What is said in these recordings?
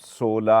16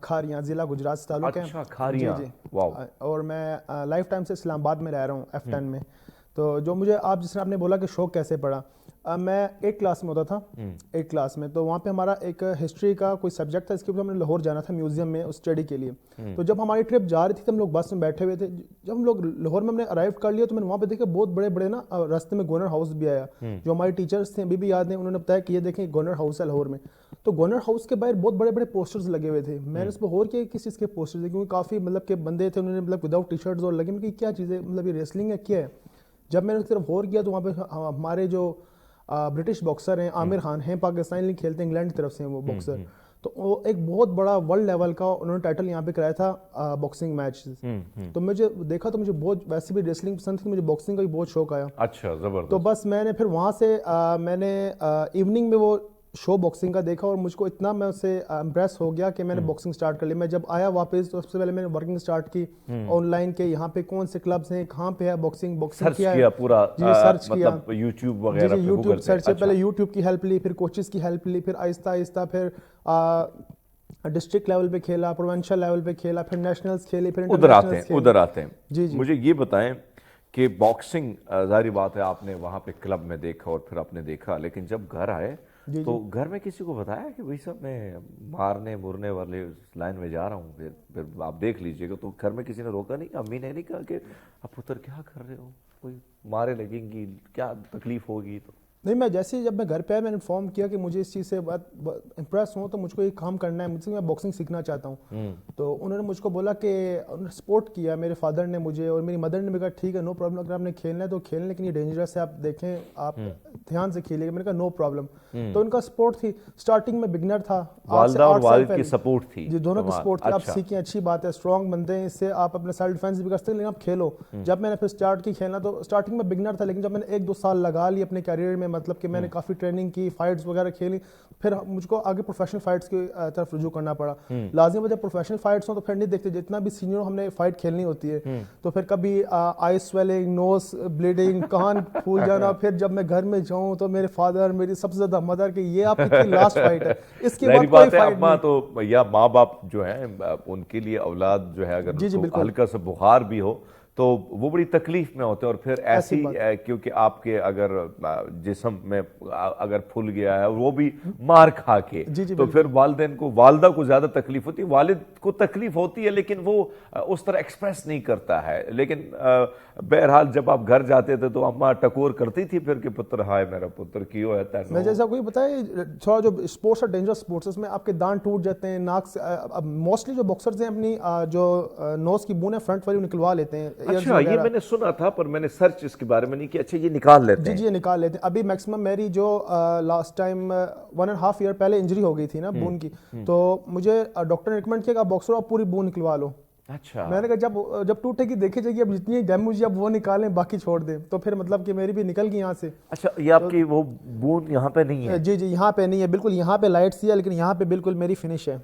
کھاریاں ضلع گجرات سے تعلق ہے. اچھا کھاریاں. جی واو. اور میں لائف ٹائم سے اسلام آباد میں رہ رہا ہوں F10 میں. تو جو مجھے آپ جس نے آپ نے بولا کہ شوق کیسے پڑا, میں 8 کلاس میں ہوتا تھا, 8 کلاس میں. تو وہاں پہ ہمارا ایک ہسٹری کا کوئی سبجیکٹ تھا, اس کے اوپر ہم نے لاہور جانا تھا میوزیم میں اسٹڈی کے لیے. تو جب ہماری ٹرپ جا رہی تھی تو ہم لوگ بس میں بیٹھے ہوئے تھے. جب ہم لوگ لاہور میں ہم نے ارائیو کر لیا تو میں نے وہاں پہ دیکھا بہت بڑے بڑے نا راستے میں گورنر ہاؤس بھی آیا. جو ہمارے ٹیچرس تھے ابھی بھی یاد ہیں, انہوں نے بتایا کہ یہ دیکھیں گورنر ہاؤس ہے لاہور میں. تو گورنر ہاؤس کے باہر بہت بڑے بڑے پوسٹرز لگے ہوئے تھے. میں نے اس پہ غور کیا کس چیز کے پوسٹرز ہیں, کیونکہ کافی مطلب کہ بندے تھے, انہوں نے مطلب وداؤٹ ٹی شرٹس اور لگے. کہ کیا چیز ہے, مطلب یہ ریسلنگ ہے کیا ہے. جب میں نے اس طرف غور کیا تو وہاں پہ ہمارے جو برٹش باکسر ہیں عامر خان ہیں, پاکستانی لیگ کھیلتے ہیں, انگلینڈ کی طرف سے ہیں وہ باکسر. تو وہ ایک بہت بڑا ورلڈ لیول کا انہوں نے ٹائٹل یہاں پہ کرایا تھا باکسنگ میچ. تو مجھے دیکھا تو مجھے بہت ویسے بھی ریسلنگ پسند تھی, مجھے باکسنگ کا بھی بہت شوق آیا. اچھا زبردست. تو بس میں نے پھر وہاں سے میں نے ایوننگ میں وہ شو باکسنگ کا دیکھا, اور مجھ کو اتنا میں اس سے امپریس ہو گیا کہ میں نے باکسنگ سٹارٹ کر لی. میں جب آیا واپس تو سب سے پہلے میں نے ورکنگ سٹارٹ کی آن لائن کے, یہاں پہ کون سے کلبز ہیں, کہاں پہ ہے باکسنگ کیا پورا سرچ کیا, مطلب یوٹیوب وغیرہ جی یوٹیوب سرچ سے پہلے یوٹیوب کی ہیلپ لی, پھر کوچز کی ہیلپ لی, پھر آہستہ آہستہ پھر ڈسٹرکٹ لیول پہ کھیلا, پروونشل لیول پہ کھیلا, پھر نیشنلز کھیلی, پھر ادھر آتے ہیں. جی مجھے یہ بتائیں کہ باکسنگ ظاہری بات ہے آپ نے وہاں پہ کلب میں دیکھا اور پھر آپ نے دیکھا, لیکن جب گھر آئے تو گھر میں کسی کو بتایا کہ بھائی صاحب میں مارنے مرنے والے لائن میں جا رہا ہوں, پھر آپ دیکھ لیجئے گا. تو گھر میں کسی نے روکا نہیں, امی نے نہیں کہا کہ اب پتر کیا کر رہے ہو, کوئی مارے لگیں گی, کیا تکلیف ہوگی؟ تو نہیں, میں جیسے ہی جب میں گھر پہ آیا میں نے انفارم کیا کہ مجھے اس چیز سے بات امپریس ہوں, تو مجھ کو یہ کام کرنا ہے, مجھ سے میں باکسنگ سیکھنا چاہتا ہوں. تو انہوں نے مجھ کو بولا کہ انہوں نے سپورٹ کیا, میرے فادر نے مجھے اور میری مدر نے بھی کہا ٹھیک ہے نو پرابلم, اگر آپ نے کھیلنا ہے تو کھیلیں, لیکن یہ ڈینجرس ہے, آپ دیکھیں آپ دھیان سے کھیلیں گے. میں نے کہا نو پرابلم. تو ان کا سپورٹ تھی. اسٹارٹنگ میں بگنر تھا, والدہ اور والد کی سپورٹ تھی, جی دونوں کی سپورٹ تھی. آپ سیکھیں, اچھی بات ہے, اسٹرانگ بنتے ہیں, اس سے آپ اپنا سیلف ڈیفینس بھی کر سکتے ہیں, لیکن آپ کھیلو. جب میں نے پھر اسٹارٹ کی کھیلنا تو اسٹارٹنگ میں بگنر تھا, لیکن جب میں نے 1-2 سال لگا لی اپنے کیریئر میں, مطلب کہ میں نے کافی ٹریننگ کی, فائٹس وغیرہ کھیلی, پھر مجھ کو آگے پروفیشنل فائٹس کی طرف رجوع کرنا پڑا. لازم ہے جب پروفیشنل فائٹس ہوں تو پھر نہیں دیکھتے, جتنا بھی سینئر ہم نے فائٹ کھیلنی ہوتی ہے تو پھر کبھی آئی سویلنگ, نوز بلیڈنگ, کان پھول جانا. پھر جب میں گھر میں جاؤں تو میرے فادر, میری سب سے زیادہ مدر, کہ یہ آپ کی لاسٹ فائٹ ہے, اس کے بعد کوئی فائٹ نہیں. تو یا ماں باپ جو ہیں ان کے لیے اولاد جو ہے اگر ہلکا سا بخار بھی ہو تو وہ بڑی تکلیف میں ہوتے ہیں. اور پھر ایسی کیونکہ آپ کے اگر جسم میں اگر پھول گیا ہے وہ بھی مار کھا کے, تو پھر والدین کو, والدہ کو زیادہ تکلیف ہوتی ہے, والد کو تکلیف ہوتی ہے لیکن وہ اس طرح ایکسپریس نہیں کرتا ہے. لیکن بہرحال جب آپ گھر جاتے تھے تو اماں ٹکور کرتی تھی پھر کہ پتر ہائے میرا پتر کیوں ہے. میں جیسا کوئی بتائے تھوڑا جو اسپورٹس اور ڈینجرس اسپورٹس, اس میں آپ کے دانت ٹوٹ جاتے ہیں, ناک سے موسٹلی جو باکسرز ہیں اپنی جو نوز کی بون ہے فرنٹ والی نکلوا لیتے ہیں. اچھا یہ میں نے سنا تھا پر میں نے سرچ اس کے بارے میں نہیں کیا. اچھا یہ نکال لیتے ہیں؟ جی نکال لیتے ہیں. ابھی میکسیمم میری جو لاسٹ ٹائم 1.5 ایئر پہلے انجری ہو گئی تھی نا بون کی, تو مجھے ڈاکٹر نے ریکمینڈ کیا کہ آپ باکسر آپ پوری بون نکلوا لو. اچھا. میں نے کہا جب ٹوٹے گی دیکھی جائے گی, اب جتنی ڈیمیج اب وہ نکالیں باقی چھوڑ دیں. تو پھر مطلب کہ میری بھی نکل گئی یہاں سے. اچھا یہ آپ کی وہ بون یہاں پہ نہیں ہے؟ جی یہاں پہ نہیں ہے بالکل, یہاں پہ لائٹ سی ہے لیکن یہاں پہ بالکل میری فنش ہے.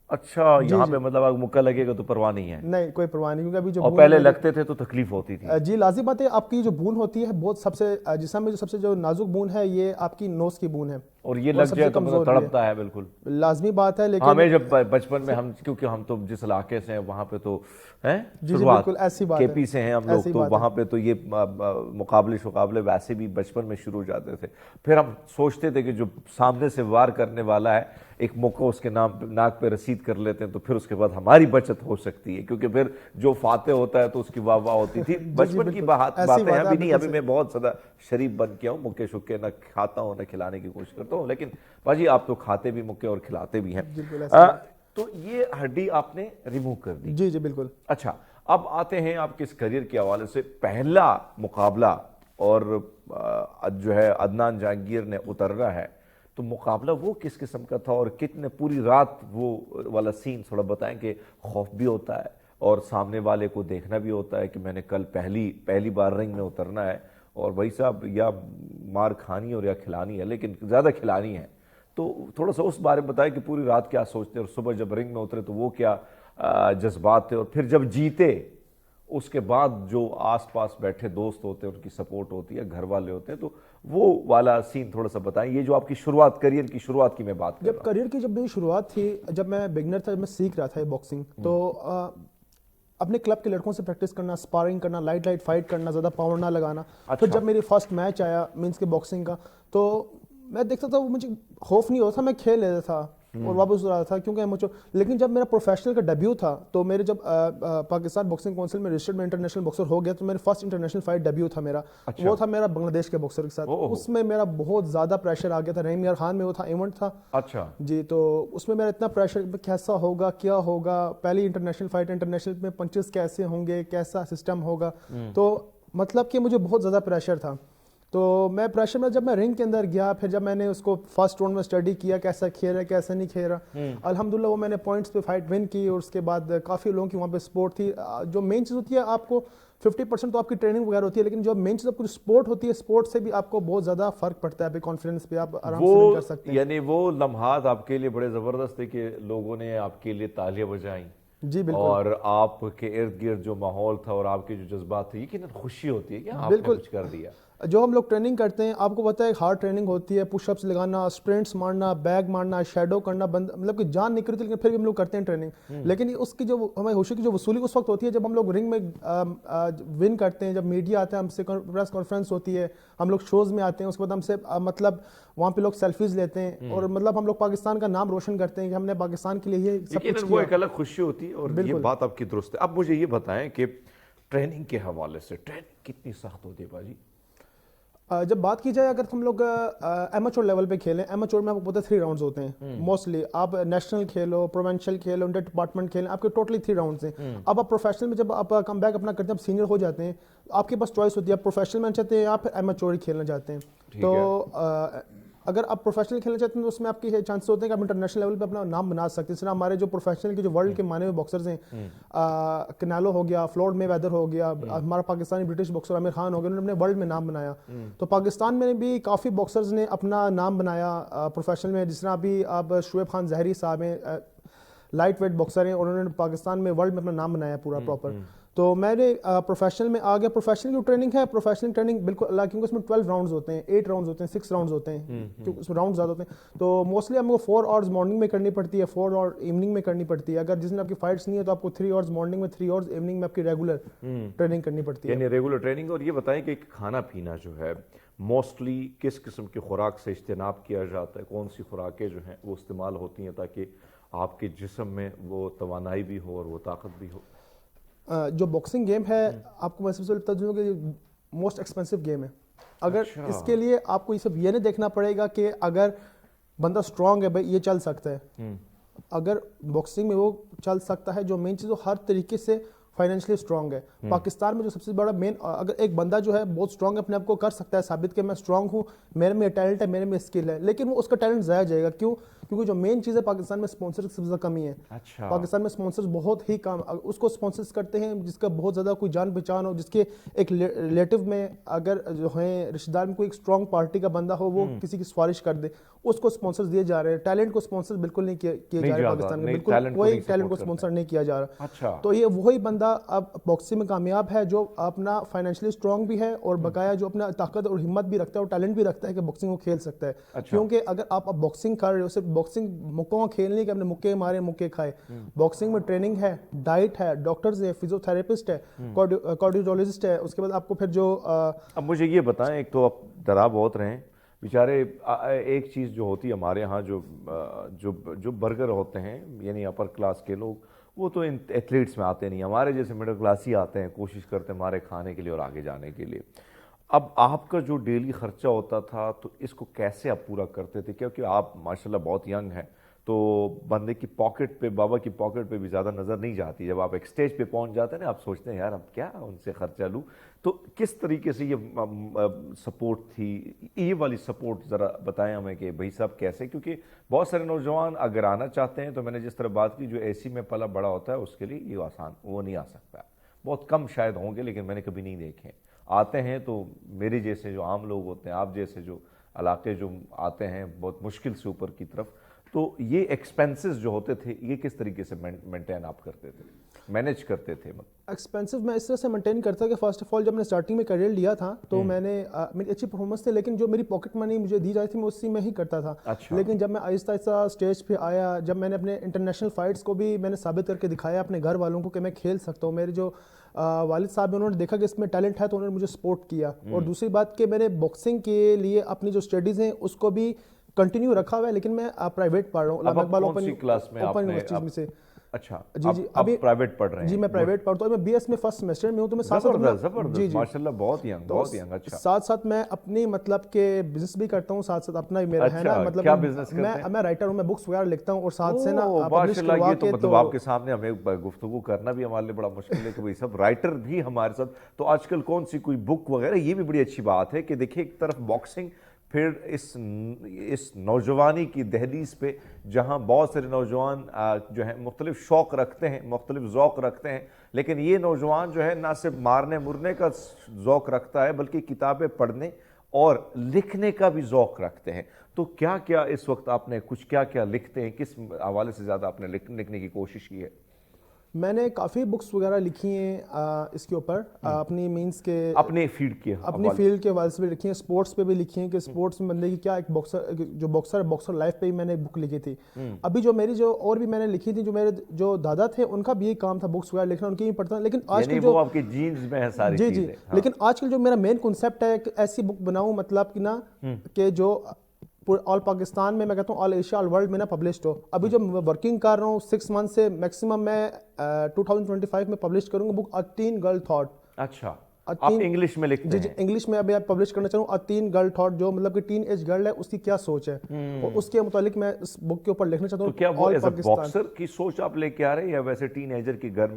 اچھا یہاں پہ مطلب اگر مکہ لگے گا تو پرواہ نہیں ہے؟ نہیں کوئی پرواہ نہیں, کیونکہ ابھی جو اور پہلے لگتے تھے تو تکلیف ہوتی تھی؟ جی لازم بات ہے, آپ کی جو بون ہوتی ہے بہت سب سے جسم میں جو سب سے جو نازک بون ہے یہ آپ کی نوز کی بون ہے, اور یہ لگ جائے تو مطلب تڑپتا ہے بالکل لازمی بات ہے. لیکن ہمیں جب بچپن میں ہم کیونکہ ہم تو جس علاقے سے ہیں وہاں پہ تو بالکل ایسی بات کے پی سے ہیں ہم لوگ, تو وہاں پہ تو یہ مقابلے ویسے بھی بچپن میں شروع ہو جاتے تھے. پھر ہم سوچتے تھے کہ جو سامنے سے وار کرنے والا ہے ایک موقع اس کے ناک پہ رسید کر لیتے ہیں تو پھر اس کے بعد ہماری بچت ہو سکتی ہے, کیونکہ پھر جو فاتح ہوتا ہے تو اس کی واہ واہ ہوتی تھی. بچپن کی باتیں ہیں, ابھی نہیں, ابھی میں بہت زیادہ شریف بن کے ہوں, مکے شکے نہ کھاتا ہوں نہ کھلانے کی کوشش کرتا ہوں, لیکن باجی آپ تو کھاتے بھی مکے اور کھلاتے بھی ہیں. تو یہ ہڈی آپ نے ریموو کر دی؟ جی بالکل. اچھا اب آتے ہیں آپ کے اس کریئر کے حوالے سے. پہلا مقابلہ اور جو ہے عدنان جہانگیر نے اترنا ہے, تو مقابلہ وہ کس قسم کا تھا اور کتنے پوری رات وہ والا سین تھوڑا بتائیں, کہ خوف بھی ہوتا ہے اور سامنے والے کو دیکھنا بھی ہوتا ہے کہ میں نے کل پہلی بار رنگ میں اترنا ہے, اور بھائی صاحب یا مار کھانی اور یا کھلانی ہے, لیکن زیادہ کھلانی ہے. تو تھوڑا سا اس بارے میں بتائیں کہ پوری رات کیا سوچتے اور صبح جب رنگ میں اترے تو وہ کیا جذبات تھے, اور پھر جب جیتے اس کے بعد جو آس پاس بیٹھے دوست ہوتے ہیں ان کی سپورٹ ہوتی ہے, گھر والے ہوتے ہیں, تو وہ والا سین تھوڑا سا بتائیں. یہ جو آپ کی شروعات, کریئر کی شروعات کی میں بات کر رہا ہوں. جب کریئر کی جب میری شروعات تھی, جب میں بگنر تھا, جب میں سیکھ رہا تھا باکسنگ, تو اپنے کلب کے لڑکوں سے پریکٹس کرنا, سپارنگ کرنا, لائٹ فائٹ کرنا, زیادہ پاور نہ لگانا. پھر جب میری فرسٹ میچ آیا مینس کے باکسنگ کا, تو میں دیکھتا تھا, وہ مجھے خوف نہیں ہوتا تھا, میں کھیل لیتا تھا اور واپس رہا تھا کیونکہ مجھے. لیکن جب میرا پروفیشنل کا ڈیبیو تھا, تو میرے جب پاکستان باکسنگ کونسل میں رجسٹرڈ میں انٹرنیشنل باکسر ہو گیا, تو میرے فرسٹ انٹرنیشنل فائٹ ڈیبیو تھا میرا. وہ تھا میرا بنگلہ دیش کے باکسر کے ساتھ. اس میں میرا بہت زیادہ پریشر آ گیا تھا. رحیم یار خان میں وہ تھا, ایونٹ تھا. اچھا جی, تو اس میں میرا اتنا پریشر, کیسا ہوگا, کیا ہوگا, پہلی انٹرنیشنل فائٹ, انٹرنیشنل میں پنچز کیسے ہوں گے, کیسا سسٹم ہوگا. تو مطلب کہ مجھے بہت زیادہ پریشر تھا. تو میں پریشر میں جب میں رنگ کے اندر گیا, پھر جب میں نے اس کو فرسٹ راؤنڈ میں اسٹڈی کیا, کیسا کھیل رہا ہے, کیسا نہیں کھیل رہا, الحمدللہ وہ میں نے پوائنٹس پہ فائٹ ون کی. اور اس کے بعد کافی لوگوں کی وہاں پہ سپورٹ تھی. جو مین چیز ہوتی ہے, آپ کو 50% تو آپ کی ٹریننگ وغیرہ ہوتی ہے, لیکن جو مین چیز آپ کو سپورٹ ہوتی ہے, سپورٹ سے بھی آپ کو بہت زیادہ فرق پڑتا ہے. آپ کانفیڈنس پہ آپ آرام سے کر سکتے ہیں. یعنی وہ لمحات آپ کے لیے بڑے زبردست تھے کہ لوگوں نے آپ کے لیے تالیاں بجائیں. جی بالکل. اور آپ کے ارد گرد جو ماحول تھا اور آپ کے جو جذبات تھے, یقیناً خوشی ہوتی ہے کہ آپ نے کچھ کر دیا. جو ہم لوگ ٹریننگ کرتے ہیں, آپ کو پتہ ہے ہارڈ ٹریننگ ہوتی ہے, پش اپس لگانا, اسپرنٹس مارنا, بیگ مارنا, شیڈو کرنا, مطلب کہ جان نکل رہی تھی, لیکن پھر بھی ہم لوگ کرتے ہیں ٹریننگ. لیکن اس کی جو ہمیں خوشی کی جو وصولی اس وقت ہوتی ہے جب ہم لوگ رنگ میں ون کرتے ہیں, جب میڈیا آتا ہے, ہم سے پریس کانفرنس ہوتی ہے, ہم لوگ شوز میں آتے ہیں, اس کے بعد ہم سے مطلب وہاں پہ لوگ سیلفیز لیتے ہیں, اور مطلب ہم لوگ پاکستان کا نام روشن کرتے ہیں کہ ہم نے پاکستان کے لیے یہ سب کچھ کیا. وہ ایک الگ خوشی ہوتی ہے, اور یہ بات آپ کی درست ہے. اب مجھے یہ بتائیں کہ ٹریننگ کے حوالے سے ٹریننگ کتنی سخت ہوتی ہے باجی؟ جب بات کی جائے, اگر ہم لوگ ایمیچور لیول پہ کھیلیں, ایمیچور میں آپ کو پتہ ہے 3 راؤنڈز ہوتے ہیں موسٹلی. آپ نیشنل کھیلو, پروونشل کھیلو, انٹر ڈپارٹمنٹ کھیلیں, آپ کے ٹوٹلی 3 راؤنڈز ہیں. اب آپ پروفیشنل میں جب آپ کم بیک اپنا کرتے ہیں, آپ سینئر ہو جاتے ہیں, آپ کے پاس چوائس ہوتی ہے, آپ پروفیشنل میں چاہتے ہیں یا پھر ایمیچور ہی کھیلنا چاہتے ہیں. تو اگر آپ پروفیشنل کھیلنا چاہتے ہیں تو اس میں آپ کی چانسز ہوتے ہیں کہ آپ انٹرنیشنل لیول پہ اپنا نام بنا سکتے ہیں. اس طرح ہمارے جو پروفیشنل کے جو ورلڈ کے مانے ہوئے باکسرز ہیں, کنیلو ہو گیا, فلوئڈ مے ویدر ہو گیا, ہمارا پاکستانی برٹش باکسر عامر خان ہو گیا, انہوں نے اپنے ورلڈ میں نام بنایا. تو پاکستان میں بھی کافی باکسرز نے اپنا نام بنایا پروفیشنل میں, جس طرح ابھی آپ شعیب خان زہری صاحب ہیں, لائٹ ویٹ باکسر ہیں, اور انہوں نے پاکستان میں ورلڈ میں اپنا نام بنایا پورا پراپر. تو میں نے پروفیشنل میں آ گیا. پروفیشنل جو ٹریننگ ہے, پروفیشنل ٹریننگ بالکل اللہ, کیونکہ اس میں 12 راؤنڈز ہوتے ہیں, 8 راؤنڈز ہوتے ہیں, 6 راؤنڈز ہوتے ہیں, کیونکہ اس میں راؤنڈ زیادہ ہوتے ہیں. تو موسٹلی ہم کو 4 آورز مارننگ میں کرنی پڑتی ہے, 4 آور ایوننگ میں کرنی پڑتی ہے. اگر جس دن آپ کی فائٹس نہیں ہے تو آپ کو 3 آورز مارننگ میں, 3 آورز ایوننگ میں آپ کی ریگولر ٹریننگ کرنی پڑتی ہے. یعنی ریگولر ٹریننگ. اور یہ بتائیں کہ کھانا پینا جو ہے موسٹلی کس قسم کی خوراک سے اجتناب کیا جاتا ہے, کون سی خوراکیں جو ہیں وہ استعمال ہوتی ہیں تاکہ آپ کے جسم میں وہ توانائی بھی ہو اور وہ طاقت بھی ہو؟ جو باکسنگ گیم ہے, آپ کو میں سب سے بتا دوں کہ موسٹ ایکسپینسو گیم ہے. اگر اس کے لیے آپ کو یہ سب یہ نہیں دیکھنا پڑے گا کہ اگر بندہ اسٹرانگ ہے بھائی یہ چل سکتا ہے. اگر باکسنگ میں وہ چل سکتا ہے, جو مین چیز وہ ہر طریقے سے فائنینشلی اسٹرانگ ہے. پاکستان میں جو سب سے بڑا مین, اگر ایک بندہ جو ہے بہت اسٹرانگ ہے, اپنے آپ کو کر سکتا ہے ثابت کہ میں اسٹرانگ ہوں, میرے میں ٹیلنٹ ہے, میرے میں اسکل ہے, لیکن وہ اس کا ٹیلنٹ ضائع جائے گا. کیوں؟ کیونکہ جو مین چیز ہے پاکستان میں اسپانسر کی سب سے زیادہ کمی ہے. پاکستان میں اسپانسرز بہت ہی کم, اس کو اسپانسرز کرتے ہیں جس کا بہت زیادہ کوئی جان پہچان ہو, جس کے ایک ریلیٹو میں اگر جو ہیں رشتہ دار میں کوئی ایک اسٹرانگ پارٹی کا بندہ ہو, وہ کسی کی سفارش کر دے, اس کو اسپانسرز دیے جا رہے ہیں. ٹیلنٹ کو اسپانسر بالکل نہیں کیے جا رہے پاکستان میں, بالکل کوئی ٹیلنٹ کو اسپانسر نہیں کیا جا رہا. تو یہ وہی بندہ اب باکسنگ میں کامیاب ہے جو اپنا فائنینشلی اسٹرانگ بھی ہے, اور بقایا جو اپنا طاقت اور ہمت بھی رکھتا ہے, اور ٹیلنٹ بھی رکھتا ہے کہ باکسنگ کو کھیل سکتا ہے. کیونکہ اگر آپ باکسنگ کر رہے ہو, صرف باکسنگ مکوں کا کھیل نہیں کہ آپ نے مکے مارے مکے کھائے. باکسنگ میں ٹریننگ ہے, ڈائٹ ہے, ڈاکٹرز ہے, فزیو تھراپسٹ ہے, کارڈیولوجسٹ ہے. اس کے بعد آپ کو پھر جو اب مجھے یہ بتائیں, ایک تو آپ ڈرا بہت رہے ہیں بیچارے, ایک چیز جو ہوتی ہے ہمارے ہاں جو برگر ہوتے ہیں, یعنی اپر کلاس کے لوگ, وہ تو ان ایتھلیٹس میں آتے نہیں. ہمارے جیسے مڈل کلاس ہی آتے ہیں, کوشش کرتے ہیں ہمارے کھانے کے لیے اور آگے جانے کے لیے. اب آپ کا جو ڈیلی خرچہ ہوتا تھا تو اس کو کیسے آپ پورا کرتے تھے؟ کیونکہ آپ ماشاءاللہ بہت ینگ ہیں, تو بندے کی پاکٹ پہ, بابا کی پاکٹ پہ بھی زیادہ نظر نہیں جاتی. جب آپ ایک سٹیج پہ پہنچ جاتے ہیں نا, آپ سوچتے ہیں یار اب کیا ان سے خرچہ لوں. تو کس طریقے سے یہ سپورٹ تھی, یہ والی سپورٹ ذرا بتائیں ہمیں کہ بھائی صاحب کیسے؟ کیونکہ بہت سارے نوجوان اگر آنا چاہتے ہیں تو میں نے جس طرح بات کی, جو اے سی میں پلا بڑا ہوتا ہے اس کے لیے یہ آسان وہ نہیں آ سکتا. بہت کم شاید ہوں گے, لیکن میں نے کبھی نہیں دیکھے. آتے ہیں تو میرے جیسے جو عام لوگ ہوتے ہیں, آپ جیسے جو علاقے جو آتے ہیں بہت مشکل سے اوپر کی طرف, تو یہ ایکسپینسز جو ہوتے تھے یہ کس طریقے سے مینٹین آپ کرتے تھے, مینیج کرتے تھے؟ ایکسپینسو میں اس طرح سے مینٹین کرتا کہ فرسٹ آف آل جب میں نے اسٹارٹنگ میں کیریئر لیا تھا تو میں نے میری اچھی پرفارمنس تھی, لیکن جو میری پاکٹ منی مجھے دی جاتی تھی میں اسی میں ہی کرتا تھا. لیکن جب میں آہستہ آہستہ اسٹیج پہ آیا, جب میں نے اپنے انٹرنیشنل فائٹس کو بھی میں نے ثابت کر کے دکھایا اپنے گھر والوں کو کہ میں کھیل سکتا ہوں, میرے جو والد صاحب انہوں نے دیکھا کہ اس میں ٹیلنٹ ہے تو انہوں نے مجھے سپورٹ کیا. اور دوسری بات کہ میں نے باکسنگ کے لیے اپنی جو اسٹڈیز ہیں اس کو بھی کنٹینیو رکھا ہوا ہے, لیکن میں پرائیویٹ پڑھ رہا ہوں علامہ اقبال اوپن یونیورسٹیز میں سے. اچھا جی جی ابھی پرائیویٹ پڑھ رہے ہیں؟ جی میں پرائیویٹ پڑھتا ہوں, میں بی ایس میں فرسٹ سیمسٹر میں ہوں. تو میں ساتھ زبردست ماشاءاللہ, بہت ینگ. اچھا ساتھ ساتھ میں اپنی مطلب کہ بزنس بھی کرتا ہوں, ساتھ ساتھ اپنا میرا ہے نا مطلب کیا بزنس کرتے ہیں؟ میں رائٹر ہوں, میں بکس وغیرہ لکھتا ہوں اور ساتھ سے نا ماشاءاللہ. یہ تو مطلب آپ کے سامنے ہمیں گفتگو کرنا بھی ہمارے لیے بڑا مشکل ہے کہ بھئی سب رائٹر بھی ہمارے ساتھ. تو آج کل کون سی کوئی بک وغیرہ, یہ بھی بڑی اچھی بات ہے کہ دیکھیں ایک طرف باکسنگ, پھر اس نوجوانی کی دہلیز پہ جہاں بہت سارے نوجوان جو ہیں مختلف شوق رکھتے ہیں, مختلف ذوق رکھتے ہیں, لیکن یہ نوجوان جو ہے نہ صرف مارنے مرنے کا ذوق رکھتا ہے بلکہ کتابیں پڑھنے اور لکھنے کا بھی ذوق رکھتے ہیں. تو کیا کیا اس وقت آپ نے کچھ کیا لکھتے ہیں, کس حوالے سے زیادہ آپ نے لکھنے کی کوشش کی ہے؟ میں نے کافی بکس وغیرہ لکھی ہیں اس کے اوپر, اپنی مینس کے اپنے فیلڈ کے حوالے سے بھی لکھی ہیں, سپورٹس پہ بھی لکھی ہیں کہ سپورٹس میں بندے کی کیا, ایک باکسر لائف پہ ہی میں نے بک لکھی تھی. ابھی جو میری جو اور بھی میں نے لکھی تھی, جو میرے جو دادا تھے ان کا بھی یہی کام تھا بکس وغیرہ لکھنا, ان کی بھی پڑھتا. لیکن آج کل جو آپ کے جینز میں ہے ساری چیزیں, جی لیکن آج کل جو میرا مین کنسیپٹ ہے ایک ایسی بک بناؤں مطلب کہ نا کہ جو آل پاکستان میں کہتا ہوں آل ایشیا آل ورلڈ میں نا پبلشڈ ہو. ابھی جو میں ورکنگ کر رہا ہوں 6 منتھ سے میکسیمم میں 2025 میں پبلش کروں گا بک A Teen Girl Thought. اچھا آپ انگلش میں لکھتے ہیں؟ جی انگلش میں ابھی آپ پبلش کرنا چاہوں A Teen Girl Thought, جو مطلب کہ ٹین ایج گرل ہے اس کی کیا سوچ ہے, اور اس کے متعلق میں اس بک کے اوپر لکھنا چاہتا ہوں. تو کیا وہ ایز اے باکسر کی سوچ آپ لے کے آ رہے ہیں یا ویسے ٹین ایجر کی گھر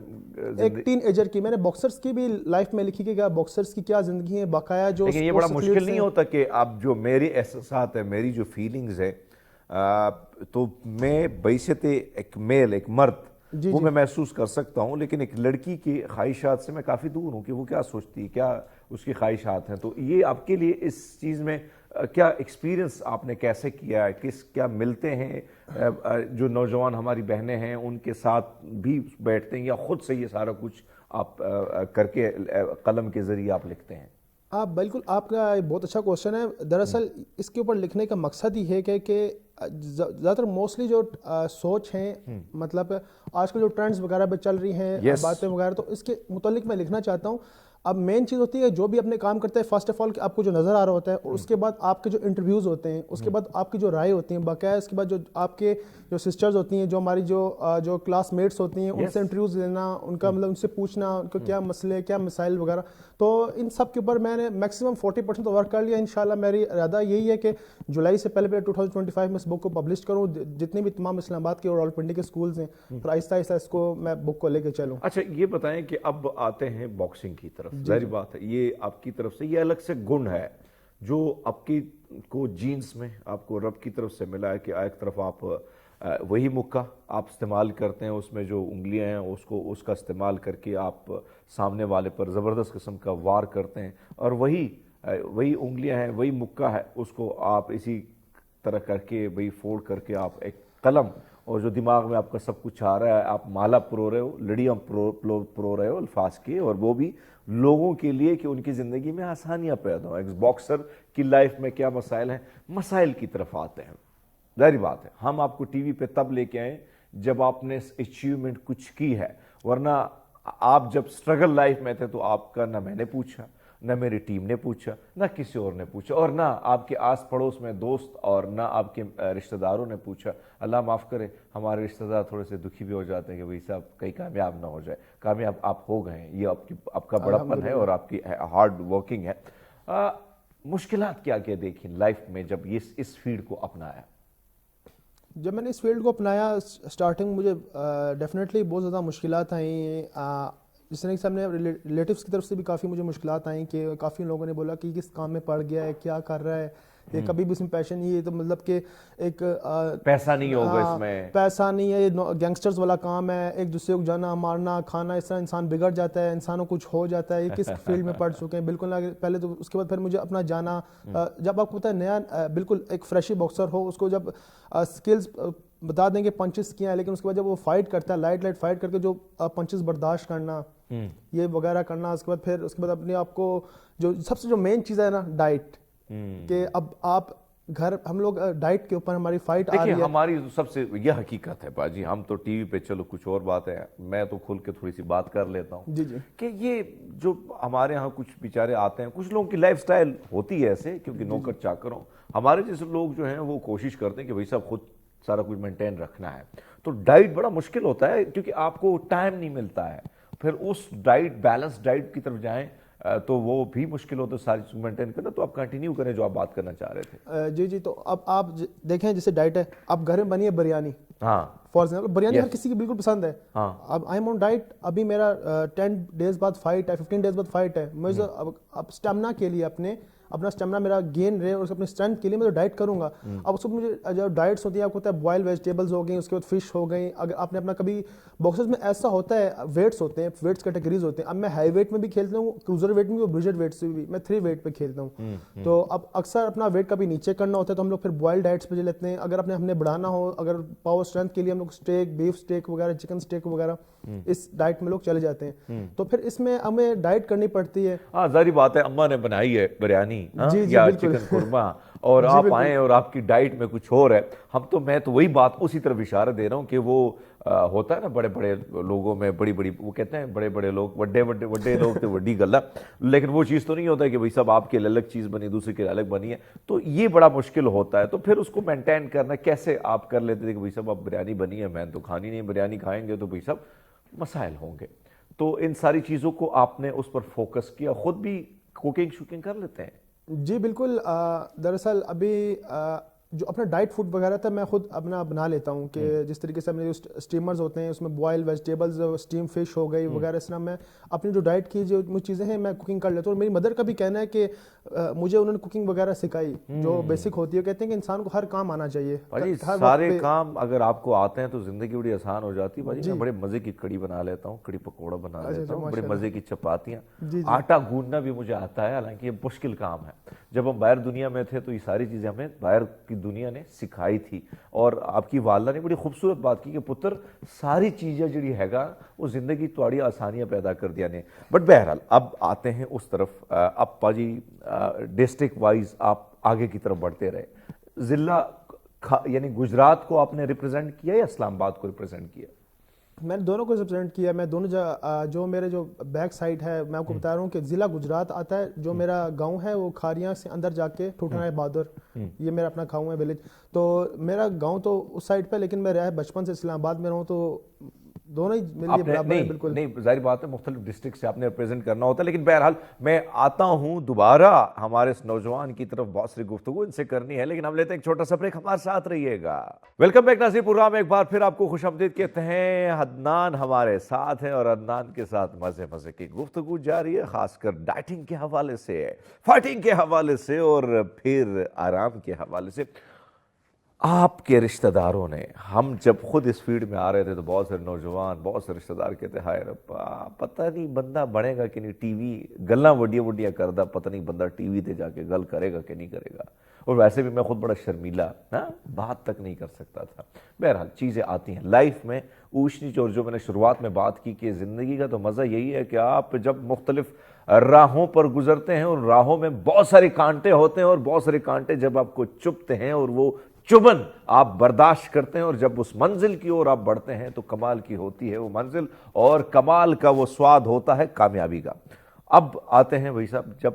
ایک ٹین ایجر کی میں نے باکسرز کی بھی لائف میں لکھی کہ کیا باکسرز کی کیا زندگی ہے باقاعدہ جو. لیکن یہ بڑا مشکل نہیں ہوتا کہ اب جو میرے احساسات ہیں, میری جو فیلنگز ہے, تو میں بیشت ایک میل ایک مرد وہ میں محسوس کر سکتا ہوں, لیکن ایک لڑکی کی خواہشات سے میں کافی دور ہوں کہ وہ کیا سوچتی ہے, کیا اس کی خواہشات ہیں. تو یہ آپ کے لیے اس چیز میں کیا ایکسپیرینس آپ نے کیسے کیا ہے, کیا ملتے ہیں جو نوجوان ہماری بہنیں ہیں ان کے ساتھ بھی بیٹھتے ہیں یا خود سے یہ سارا کچھ آپ کر کے قلم کے ذریعے آپ لکھتے ہیں؟ آپ بالکل, آپ کا بہت اچھا کوشچن ہے. دراصل اس کے اوپر لکھنے کا مقصد ہی ہے کہ زیادہ تر موسٹلی جو سوچ ہیں مطلب آج کل جو ٹرینڈز وغیرہ پہ چل رہی ہیں باتیں وغیرہ, تو اس کے متعلق میں لکھنا چاہتا ہوں. اب مین چیز ہوتی ہے جو بھی اپنے کام کرتے ہیں فرسٹ آف آل کہ آپ کو جو نظر آ رہا ہوتا ہے, اور اس کے بعد آپ کے جو انٹرویوز ہوتے ہیں, اس کے بعد آپ کی جو رائے ہوتی ہیں باقاعدہ, اس کے بعد جو آپ کے جو سسٹرز ہوتی ہیں, جو ہماری جو کلاس میٹس ہوتی ہیں, ان سے انٹرویوز لینا, ان کا مطلب ان سے پوچھنا ان کو کیا مسئلے کیا مسائل وغیرہ. تو ان سب کے اوپر میں نے میکسیمم 40% تو ورک کر لیا. انشاءاللہ میری ارادہ یہی ہے کہ جولائی سے پہلے 2025 میں اس بک کو پبلش کروں, جتنے بھی تمام اسلام آباد کے اور راولپنڈی کے سکولز ہیں, پھر آہستہ آہستہ اس کو میں بک کو لے کے چلوں. اچھا یہ بتائیں کہ اب آتے ہیں باکسنگ کی طرف. ظاہر بات ہے یہ آپ کی طرف سے یہ الگ سے گن ہے جو آپ کی کو جینز میں آپ کو رب کی طرف سے ملا ہے کہ ایک طرف آپ وہی مکہ آپ استعمال کرتے ہیں, اس میں جو انگلیاں ہیں اس کا استعمال کر کے آپ سامنے والے پر زبردست قسم کا وار کرتے ہیں, اور وہی انگلیاں ہیں وہی مکہ ہے, اس کو آپ اسی طرح کر کے وہی فوڑ کر کے آپ ایک قلم اور جو دماغ میں آپ کا سب کچھ آ رہا ہے آپ مالا پرو رہے ہو, لڑیاں پرو رہے ہو الفاظ کی, اور وہ بھی لوگوں کے لیے کہ ان کی زندگی میں آسانیاں پیدا ہوں. ایک باکسر کی لائف میں کیا مسائل ہیں, مسائل کی طرف آتے ہیں. ظاہر بات ہے ہم آپ کو ٹی وی پہ تب لے کے آئیں جب آپ نے اچیومنٹ کچھ کی ہے, ورنہ آپ جب سٹرگل لائف میں تھے تو آپ کا نہ میں نے پوچھا, نہ میری ٹیم نے پوچھا, نہ کسی اور نے پوچھا, اور نہ آپ کے آس پڑوس میں دوست اور نہ آپ کے رشتہ داروں نے پوچھا. اللہ معاف کرے ہمارے رشتہ دار تھوڑے سے دکھی بھی ہو جاتے ہیں کہ بھئی صاحب کہیں کامیاب نہ ہو جائے. کامیاب آپ ہو گئے ہیں, یہ آپ کا بڑا پن ہے اور آپ کی ہارڈ ورکنگ ہے. مشکلات کیا کیا دیکھیں لائف میں جب یہ اس فیلڈ کو اپنایا؟ جب میں نے اس فیلڈ کو اپنایا اسٹارٹنگ مجھے ڈیفینیٹلی بہت زیادہ مشکلات آئیں. جس طرح سے ہم نے ریلیٹیوس کی طرف سے بھی کافی مجھے مشکلات آئیں کہ کافی لوگوں نے بولا کہ کس کام میں پڑ گیا ہے, کیا کر رہا ہے, یہ کبھی بھی اس میں پیشن نہیں ہے, تو مطلب کہ ایک پیسہ نہیں ہوگا اس میں, پیسہ نہیں ہے, یہ گینگسٹرز والا کام ہے, ایک دوسرے کو جانا مارنا کھانا, اس طرح انسان بگڑ جاتا ہے, انسانوں کچھ ہو جاتا ہے, یہ کس فیلڈ میں پڑھ چکے ہیں. بالکل پہلے تو اس کے بعد پھر مجھے اپنا جانا, جب آپ کو پتہ ہے نیا بالکل ایک فریشی باکسر ہو, اس کو جب اسکلز بتا دیں کہ پنچز کیا ہیں, لیکن اس کے بعد جب وہ فائٹ کرتا ہے لائٹ فائٹ کر کے جو پنچز برداشت کرنا, یہ وغیرہ کرنا. اس کے بعد اپنے آپ کو جو سب سے جو مین چیز ہے نا ڈائٹ, کہ اب آپ گھر ہم لوگ ڈائٹ کے اوپر ہماری فائٹ آ رہی ہے. ہماری سب سے یہ حقیقت ہے باجی, ہم تو ٹی وی پہ چلو کچھ اور بات ہے, میں تو کھل کے تھوڑی سی بات کر لیتا ہوں جی کہ یہ جو ہمارے ہاں کچھ بیچارے آتے ہیں, کچھ لوگوں کی لائف سٹائل ہوتی ہے ایسے, کیونکہ نوکر چاکر ہوں. ہمارے جیسے لوگ جو ہیں وہ کوشش کرتے ہیں کہ بھائی صاحب خود سارا کچھ مینٹین رکھنا ہے, تو ڈائٹ بڑا مشکل ہوتا ہے کیونکہ آپ کو ٹائم نہیں ملتا ہے. پھر اس ڈائٹ بیلنس ڈائٹ کی طرف جائیں تو وہ بھی مشکل ہوتا ہے ساری چیز مینٹین کرنا. تو آپ کنٹینیو کریں جو آپ بات کرنا چاہ رہے تھے. جی تو اب آپ دیکھیں جیسے ڈائٹ ہے, آپ گھر میں بنی ہے بریانی, ہاں فار ایگزامپل بریانی ہر کسی کی بالکل پسند ہے. اب آئی ایم آن ڈائٹ, ابھی میرا 10 days بعد فائٹ ہے, 15 days بعد فائٹ ہے. مجھے اب اسٹیمنا کے لیے اپنا اسٹیمنا میرا گین رہے اور اپنے اسٹرینتھ کے لیے میں تو ڈائٹ کروں گا. اب اس کو مجھے جو ڈائٹس ہوتی ہیں آپ کو ہوتا ہے بوائل ویجیٹیبلز ہو گئی, اس کے بعد فش ہو گئی. اگر آپ نے اپنا کبھی باکسز میں ایسا ہوتا ہے ویٹس ہوتے ہیں, ویٹس کیٹیگریز ہوتے ہیں. اب میں ہائی ویٹ میں بھی کھیلتا ہوں, کروزر ویٹ میں بھی اور بریجٹ ویٹ سے بھی, میں 3 ویٹ پہ کھیلتا ہوں. تو اب اکثر اپنا ویٹ کبھی نیچے کرنا ہوتا ہے تو ہم لوگ پھر بوائل ڈائٹس پہ لیتے ہیں. اگر ہم نے بڑھانا ہو, اگر پاور اسٹرینتھ کے لیے ہم لوگ اسٹیک, بیف اسٹیک وغیرہ, چکن اسٹیک وغیرہ, اس ڈائٹ میں لوگ چلے جاتے ہیں. تو پھر اس میں ہمیں ڈائٹ کرنی پڑتی ہے. ہاں ظاہری بات ہے, اماں نے بنائی ہے بریانی یا چکن قورمہ اور آپ آئیں اور آپ کی ڈائٹ میں کچھ اور ہے. میں تو وہی بات اسی طرف اشارہ دے رہا ہوں کہ وہ ہوتا ہے نا بڑے بڑے لوگوں میں بڑی وہ کہتے ہیں بڑے بڑے لوگ وڈے لوگ تو وڈی گلا, لیکن وہ چیز تو نہیں ہوتا ہے کہ بھائی سب آپ کے الگ چیز بنی دوسرے کے الگ بنی ہے. تو یہ بڑا مشکل ہوتا ہے. تو پھر اس کو مینٹین کرنا کیسے آپ کر لیتے تھے کہ بھائی صاحب اب بریانی بنی ہے, میں تو کھانی نہیں, بریانی کھائیں گے تو بھائی صاحب مسائل ہوں گے. تو ان ساری چیزوں کو آپ نے اس پر فوکس کیا, خود بھی کوکنگ شوکنگ کر لیتے ہیں؟ جی بالکل. دراصل ابھی جو اپنا ڈائٹ فوڈ وغیرہ تھا میں خود اپنا بنا لیتا ہوں, کہ جس طریقے سے میرے اسٹیمرز ہوتے ہیں اس میں بوائل ویجیٹیبلز, اسٹیم فش ہو گئی وغیرہ, اس طرح میں اپنی جو ڈائٹ کی جو چیزیں ہیں میں کوکنگ کر لیتا ہوں. اور میری مدر کا بھی کہنا ہے کہ مجھے انہوں نے کوکنگ وغیرہ سکھائی جو بیسک ہوتی ہے. کہتے ہیں کہ انسان کو ہر کام آنا چاہیے. سارے کام اگر آپ کو آتے ہیں تو زندگی بڑی آسان ہو جاتی ہے. بھائی میں بڑے مزے کی کڑی بنا لیتا ہوں, کڑی پکوڑا بنا لیتا ہوں, بڑے مزے کی چپاتیاں, آٹا گوندنا بھی مجھے آتا ہے, حالانکہ یہ مشکل کام ہے. جب ہم باہر دنیا میں تھے تو یہ ساری چیزیں ہمیں باہر کی دنیا نے سکھائی تھی. اور آپ کی والدہ نے بڑی خوبصورت بات کی کہ پتر ساری چیزیں جڑی ہے گا وہ زندگی تھوڑی آسانیاں پیدا کر دیا نے. بٹ بہرحال اب آتے ہیں اس طرف. اب پاجی ڈسٹرکٹ وائز آپ آگے کی طرف بڑھتے رہے. ضلع یعنی گجرات کو آپ نے ریپرزینٹ کیا یا اسلام آباد کو ریپرزینٹ کیا؟ میں نے دونوں کو ریپرزینٹ کیا. میں دونوں جو میرے جو بیک سائڈ ہے میں آپ کو بتا رہا ہوں کہ ضلع گجرات آتا ہے. جو میرا گاؤں ہے وہ کھاریاں سے اندر جا کے ٹھوٹھانا بہادر, یہ میرا اپنا گاؤں ہے ویلیج. تو میرا گاؤں تو اس سائڈ پہ, لیکن میں رہا بچپن سے اسلام آباد میں رہا ہوں, تو دونوں ہی میرے لیے برابر ہے. بالکل نہیں, ظاہر بات ہے مختلف ڈسٹرکٹ سے آپ نے ریپرزینٹ کرنا ہوتا ہے. لیکن بہرحال میں آتا ہوں دوبارہ ہمارے اس نوجوان کی طرف, بہت سی گفتگو ان سے کرنی ہے, لیکن ہم لیتے ہیں ایک چھوٹا سا بریک. ہمارے ساتھ رہیے گا. ویلکم بیک ناظرین پروگرام ایک بار پھر آپ کو خوش آمدید کہتے ہیں. عدنان ہمارے ساتھ ہیں اور عدنان کے ساتھ مزے کی گفتگو جاری ہے, خاص کر ڈائٹنگ کے حوالے سے, فائٹنگ کے حوالے سے اور پھر آرام کے حوالے سے. آپ کے رشتہ داروں نے, ہم جب خود اس فیلڈ میں آ رہے تھے تو بہت سے نوجوان, بہت سے رشتہ دار کہتے ہائے ربا پتہ نہیں بندہ بڑھے گا کہ نہیں, ٹی وی گلاں وڈیاں کردہ, پتہ نہیں بندہ ٹی وی تے جا کے گل کرے گا کہ نہیں کرے گا. اور ویسے بھی میں خود بڑا شرمیلا, بات تک نہیں کر سکتا تھا. بہرحال چیزیں آتی ہیں لائف میں اوچ نیچ. اور جو میں نے شروعات میں بات کی کہ زندگی کا تو مزہ یہی ہے کہ آپ جب مختلف راہوں پر گزرتے ہیں, اور راہوں میں بہت سارے کانٹے ہوتے ہیں, اور بہت سارے کانٹے جب آپ کو چبھتے ہیں اور وہ چبن آپ برداشت کرتے ہیں, اور جب اس منزل کی اور آپ بڑھتے ہیں تو کمال کی ہوتی ہے وہ منزل, اور کمال کا وہ سواد ہوتا ہے کامیابی کا. اب آتے ہیں بھائی صاحب, جب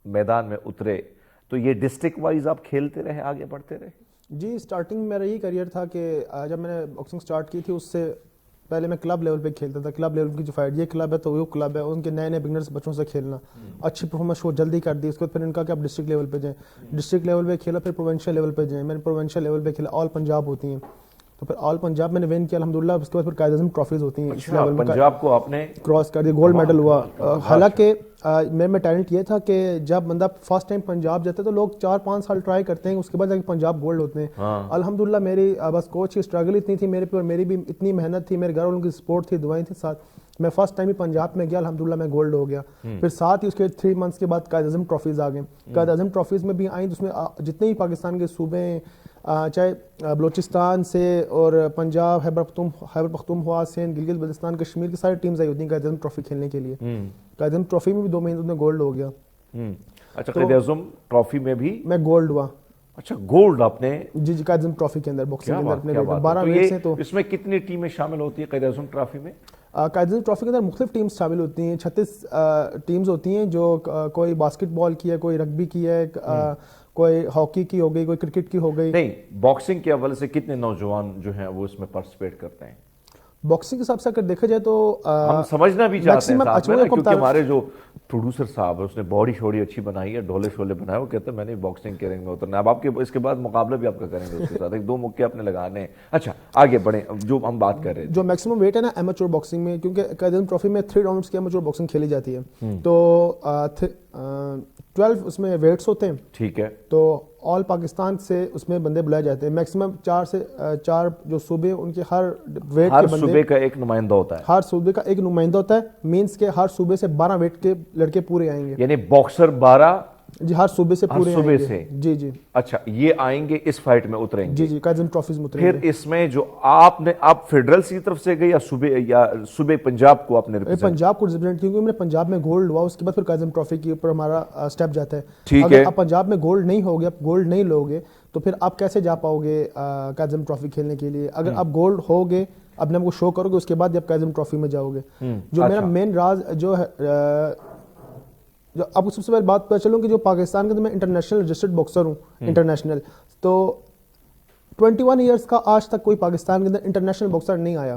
میدان میں اترے تو یہ ڈسٹرکٹ وائز آپ کھیلتے رہے, آگے بڑھتے رہے؟ جی اسٹارٹنگ میرا یہی کریئر تھا کہ جب میں نے باکسنگ سٹارٹ کی تھی اس سے پہلے میں کلب لیول پہ کھیلتا تھا. کلب لیول کی جو فائٹ, یہ کلب ہے تو وہ کلب ہے, ان کے نئے بگنرز بچوں سے کھیلنا, اچھی پرفارمنس شو جلدی کر دی. اس کے بعد پھر ان کا کہ آپ ڈسٹرکٹ لیول پہ جائیں, ڈسٹرکٹ لیول پہ کھیلا, پھر پروونشل لیول پہ جائیں. میں نے پروونشل لیول پہ کھیلا, آل پنجاب ہوتی ہیں, تو پھر آل پنجاب میں نے ون کیا الحمدللہ. اس کے بعد پھر قائد اعظم ٹرافیز ہوتی ہیں, اس لیول میں پنجاب کو آپ نے کراس کر دیا, گولڈ میڈل ہوا. حالانکہ میرے میں ٹیلنٹ یہ تھا کہ جب بندہ فرسٹ ٹائم پنجاب جاتا ہے تو لوگ 4-5 سال ٹرائی کرتے ہیں, اس کے بعد جا کے پنجاب گولڈ ہوتے ہیں. الحمدللہ میری بس کوچ کی اسٹرگل اتنی تھی میرے پہ, اور میری بھی اتنی محنت تھی, میرے گھر والوں کی سپورٹ تھی, دعائیں تھیں ساتھ, میں فرسٹ ٹائم ہی پنجاب میں گیا, الحمدللہ میں گولڈ ہو گیا. پھر ساتھ ہی اس کے 3 منتھس کے بعد قائد اعظم ٹرافیز آ گئیں. قائد اعظم ٹرافیز میں بھی آئیں تو اس میں جتنے ہی پاکستان کے صوبے ہیں, چاہے بلوچستان سے اور پنجاب, خیبر پختونخوا, سندھ, گلگت بلتستان, کشمیر کی ساری ٹیمز آئی ہوتی ہیں قائد اعظم ٹرافی کھیلنے کے لیے. قائد اعظم ٹرافی میں بھی 2 مہینے میں گولڈ ہو گیا. اچھا, قائد اعظم ٹرافی میں بھی میں گولڈ ہوا. اچھا, گولڈ آپ نے؟ جی قائد اعظم ٹرافی کے اندر باکسنگ کے اندر اپنے 12 ویٹ ویٹس ہیں. تو اس میں کتنی ٹیمیں شامل ہوتی ہیں قائد اعظم ٹرافی میں؟ قائد اعظم ٹرافی کے اندر مختلف ٹیمز شامل ہوتی ہیں, 36 ٹیمز ہوتی ہیں, جو کوئی باسکٹ بال کی ہے, کوئی رگبی کی ہے, کوئی ہاکی کی ہو گئی, کوئی کرکٹ کی ہو گئی. نہیں, باکسنگ کے حوالے سے کتنے نوجوان جو ہیں وہ اس میں پارٹیسپیٹ کرتے ہیں؟ باکسنگ کے حساب سے اگر دیکھا جائے تو ہم سمجھنا بھی چاہتے ہیں صاحب میں, کیونکہ ہمارے جو پروڈیوسر صاحب ہے اس نے باڈی شوڈی اچھی بنائی ہے, ڈھولے شولے بنائے, وہ کہتے ہیں میں نے باکسنگ کے رنگ میں اترنا ہے. اب آپ کے اس کے بعد مقابلہ بھی آپ کا کریں گے اس کے ساتھ, 1-2 مکے اپنے لگانے ہیں. اچھا آگے بڑھیں, جو ہم بات کر رہے ہیں جو میکسیمم ویٹ ہے نا ایمیچور باکسنگ میں, کیونکہ قائد اعظم ٹرافی میں 3 راؤنڈس کی ایمیچور باکسنگ کھیلی جاتی ہے, تو 12 اس میں ویٹس ہوتے ہیں. ٹھیک ہے. تو آل پاکستان سے اس میں بندے بلائے جاتے ہیں, میکسیمم 4 سے 4 جو صوبے ان کے ہر ویٹ کے بندے, ہر صوبے کا ایک نمائندہ ہوتا ہے, ہر صوبے کا ایک نمائندہ ہوتا ہے, مینس کے ہر صوبے سے 12 ویٹ کے لڑکے پورے آئیں گے. یعنی باکسر 12 جی ہر صوبے سے پورے صوبے سے. جی جی. اچھا, یہ آئیں گے اس فائٹ میں اتریں گے. جی جی قائد اعظم ٹرافیز میں اتریں گے. پھر اس میں جو آپ فیڈرل کی طرف سے گئے یا صوبے پنجاب کو آپ نے ریپرزینٹ؟ پنجاب کو ریپرزینٹ, کیونکہ میں نے پنجاب میں گولڈ ہوا, اس کے بعد پھر قائد اعظم ٹرافی کے اوپر ہمارا اسٹیپ جاتا ہے. ٹھیک ہے. اگر آپ پنجاب میں گولڈ نہیں ہوگے, آپ گولڈ نہیں لوگے, تو پھر آپ کیسے جا پاؤ گے قائد اعظم ٹرافی کھیلنے کے لیے؟ اگر آپ گولڈ ہوگے, اپنے آپ کو شو کرو گے, اس کے بعد آپ قائد اعظم ٹرافی میں جاؤ گے. جو میرا مین راز جو ہے, جو آپ کو سب سے پہلے بات پتہ چلوں کہ جو پاکستان کے اندر میں انٹرنیشنل رجسٹرڈ باکسر ہوں, انٹرنیشنل, تو 21 ایئرس کا آج تک کوئی پاکستان کے اندر انٹرنیشنل باکسر نہیں آیا.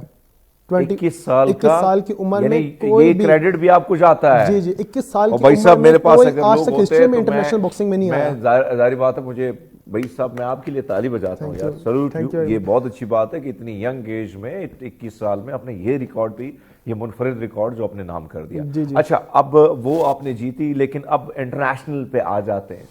21 سال کی عمر میں یہ کریڈٹ بھی آپ کو جاتا ہے. جی جی 21 سال کی بھائی صاحب میرے پاس اگر آج لوگ تک ہوتے ہسٹری ہیں میں تو انٹرنیشنل باکسنگ میں نہیں آیا. ظاہری بات ہے, مجھے بھائی صاحب میں آپ کے لیے تالی بجاتا ہوں یار, سلوٹ یو. یہ بہت اچھی بات ہے کہ اتنی ینگ ایج میں 21 سال میں اپنے یہ ریکارڈ بھی, یہ منفرد ریکارڈ جو اپنے نام کر دیا. اچھا, اب وہ آپ نے جیتی, لیکن اب انٹرنیشنل پہ آ جاتے ہیں,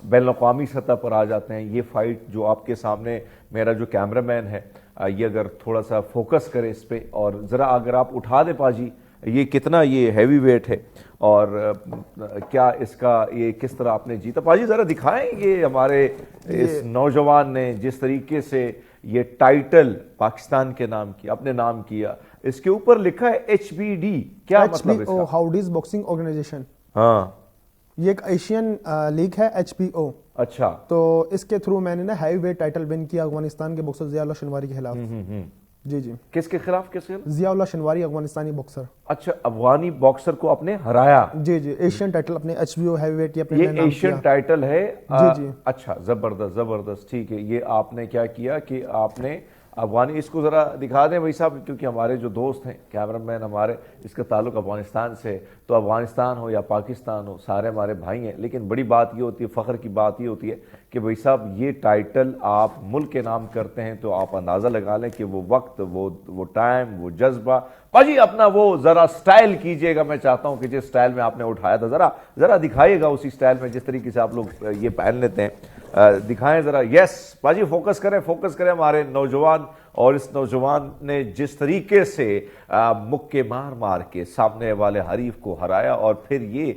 بین الاقوامی سطح پر آ جاتے ہیں. یہ فائٹ جو آپ کے سامنے میرا جو کیمرہ مین ہے یہ اگر تھوڑا سا فوکس کرے اس پہ, اور ذرا اگر آپ اٹھا دیں پاجی, یہ کتنا یہ ہیوی ویٹ ہے اور کیا اس کا یہ کس طرح آپ نے جیتا. پاجی ذرا دکھائیں یہ ہمارے اس نوجوان نے جس طریقے سے یہ ٹائٹل پاکستان کے نام کیا, اپنے نام کیا, اس کے اوپر لکھا ہے HBD, کیا مطلب اس کا؟ ہاؤڈیز باکسنگ آرگنائزیشن. ہاں, یہ ایک ایشین لیگ ہے HBO. اچھا, تو اس کے تھرو میں نے نا ہیوی ویٹ ٹائٹل ون کیا افغانستان کے باکسر ضیاء اللہ شنواری کے خلاف. جی جی. کس کے خلاف؟ ضیاء اللہ شنواری, افغانستانی باکسر. اچھا, افغانی باکسر کو آپ نے ہرایا؟ جی جی. ایشین ٹائٹل اپنے HBO ہیوی ویٹ یہ ایشین ٹائٹل ہے. جی جی. اچھا, زبردست زبردست, ٹھیک ہے. یہ آپ نے کیا کیا کہ آپ نے افغانی, اس کو ذرا دکھا دیں بھائی صاحب, کیونکہ ہمارے جو دوست ہیں کیمرہ مین ہمارے, اس کا تعلق افغانستان سے, تو افغانستان ہو یا پاکستان ہو سارے ہمارے بھائی ہیں. لیکن بڑی بات یہ ہوتی ہے, فخر کی بات یہ ہوتی ہے کہ بھائی صاحب یہ ٹائٹل آپ ملک کے نام کرتے ہیں, تو آپ اندازہ لگا لیں کہ وہ وقت, وہ ٹائم, وہ جذبہ. باجی اپنا وہ ذرا سٹائل کیجئے گا, میں چاہتا ہوں کہ جس سٹائل میں آپ نے اٹھایا تھا ذرا دکھائیے گا اسی سٹائل میں, جس طریقے سے آپ لوگ یہ پہن لیتے ہیں, دکھائیں ذرا. یس باجی, فوکس کریں ہمارے نوجوان, اور اس نوجوان نے جس طریقے سے مکے مار کے سامنے والے حریف کو ہرایا اور پھر یہ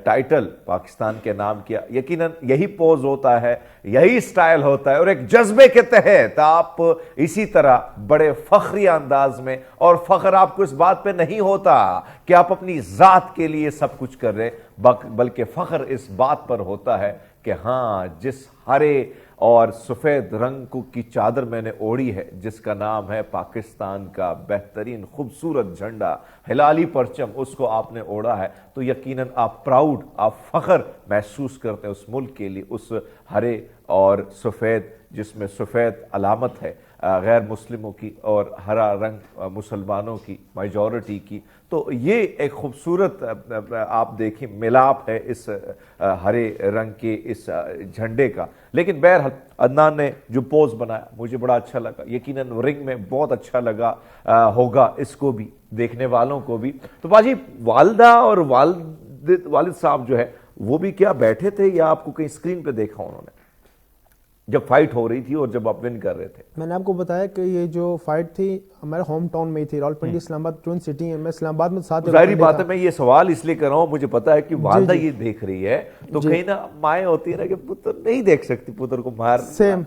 ٹائٹل پاکستان کے نام کیا. یقیناً یہی پوز ہوتا ہے, یہی سٹائل ہوتا ہے, اور ایک جذبے کے تحت آپ اسی طرح بڑے فخری انداز میں, اور فخر آپ کو اس بات پہ نہیں ہوتا کہ آپ اپنی ذات کے لیے سب کچھ کر رہے, بلکہ فخر اس بات پر ہوتا ہے کہ ہاں جس ہرے اور سفید رنگ کی چادر میں نے اوڑھی ہے, جس کا نام ہے پاکستان کا بہترین خوبصورت جھنڈا, ہلالی پرچم, اس کو آپ نے اوڑھا ہے, تو یقیناً آپ پراؤڈ, آپ فخر محسوس کرتے ہیں اس ملک کے لیے, اس ہرے اور سفید, جس میں سفید علامت ہے غیر مسلموں کی اور ہرا رنگ مسلمانوں کی, میجورٹی کی. تو یہ ایک خوبصورت آپ دیکھیں ملاپ ہے اس ہرے رنگ کے اس جھنڈے کا. لیکن بہرحال عدنان نے جو پوز بنایا مجھے بڑا اچھا لگا, یقیناً رنگ میں بہت اچھا لگا ہوگا اس کو بھی, دیکھنے والوں کو بھی. تو باجی والدہ اور والد والد صاحب جو ہے وہ بھی کیا بیٹھے تھے یا آپ کو کہیں اسکرین پہ دیکھا انہوں نے جب فائٹ ہو رہی تھی اور جب آپ ون کر رہے تھے؟ میں نے آپ کو بتایا کہ یہ جو فائٹ تھی ہمارے ہوم ٹاؤن میں ہی تھی, راولپنڈی اسلام آباد ٹوئن سٹی ہے. میں اسلام آباد میں ساتھ ظاہری بات ہے, میں یہ سوال اس لیے کر رہا ہوں, مجھے پتا ہے کہ والدہ یہ دیکھ رہی ہے تو کہیں نہ مائیں ہوتی ہے نا کہ پتر نہیں دیکھ سکتی پتر کو مار. سیم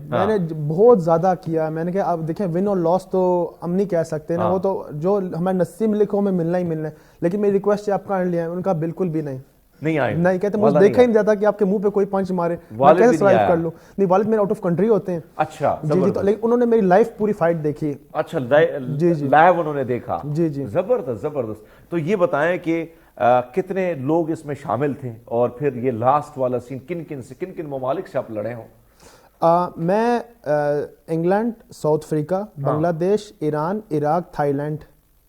میں نے بہت زیادہ کیا. میں نے کہا آپ دیکھیں ون اور لاس تو ہم نہیں کہہ سکتے نا, وہ تو جو ہمارے نصیب میں لکھا ہو میں ملنا ہی ملنا ہے. لیکن میری ریکویسٹ ہے آپ کا لیا ہے, ان کا بالکل بھی نہیں کہتے مجھے دیکھا ہی نہیں جاتا کہ آپ کے منہ پہ کوئی پنچ مارے, میں کیسے سروائیو کر لوں. نہیں والد میرے آؤٹ آف کنٹری ہوتے ہیں. اچھا جی جی, تو لیکن انہوں نے میری لائف پوری فائٹ دیکھی. اچھا لائیو انہوں نے دیکھا. جی جی زبردست زبردست. تو یہ بتائیں کہ کتنے لوگ اس میں شامل تھے اور پھر یہ لاسٹ والا سین کن کن ممالک سے آپ لڑے ہوں؟ میں انگلینڈ, ساؤتھ افریقہ, بنگلہ دیش, ایران, عراق, تھائی لینڈ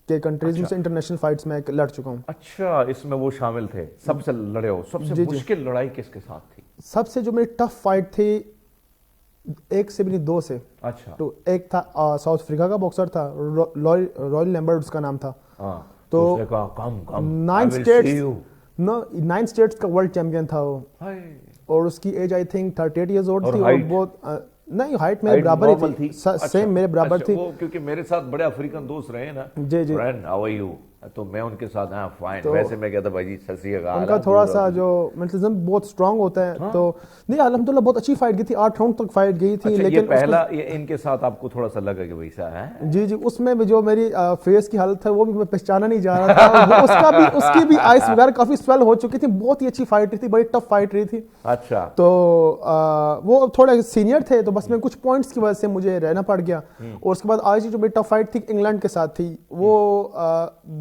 کے کنٹریز میں سے انٹرنیشنل فائٹس میں لڑ چکا ہوں. اچھا, اس میں وہ شامل تھے, سب سے لڑے ہو. سب سے مشکل لڑائی کس کے ساتھ تھی؟ سب سے جو میری ٹف فائٹ تھی ایک سے بھی نہیں دو سے. اچھا, تو ایک تھا ساؤتھ افریقہ کا باکسر تھا, رائل لیمبرٹ اس کا نام تھا. تو 9 اسٹیٹس کا ورلڈ چیمپئن تھا وہ, اور اس کی age I think 38 years old تھی. اور بہت نہیں, ہائٹ میرے برابر ہی تھی, سیم میرے برابر تھی. کیونکہ میرے ساتھ بڑے افریقن دوست رہے ہیں نا. جی جی, فرینڈ ہاؤ آر یو, تو میں ان کے ساتھ ہاں فائن. ویسے میں کہتا بھائی جی سسی کا ان کا تھوڑا سا جو مینٹلزم بہت اسٹرانگ ہوتا ہے. تو نہیں الحمدللہ بہت اچھی فائٹ گئی تھی, 8 راؤنڈ تک فائٹ گئی تھی. لیکن پہلا ان کے ساتھ آپ کو تھوڑا سا لگا کہ بھائی سا ہے. جی جی, اس میں جو میری فیس کی حالت ہے وہ بھی میں پہچانا نہیں جا رہا تھا. اس کی بھی آئس وغیرہ کافی سویل ہو چکی تھی. بہت ہی اچھی فائٹ رہی تھی, بڑی ٹف فائٹ رہی تھی. اچھا, تو وہ تھوڑے سینئر تھے تو بس میں کچھ پوائنٹس کی وجہ سے مجھے رہنا پڑ گیا. اور اس کے بعد آج جو میری ٹف فائٹ تھی انگلینڈ کے ساتھ تھی, وہ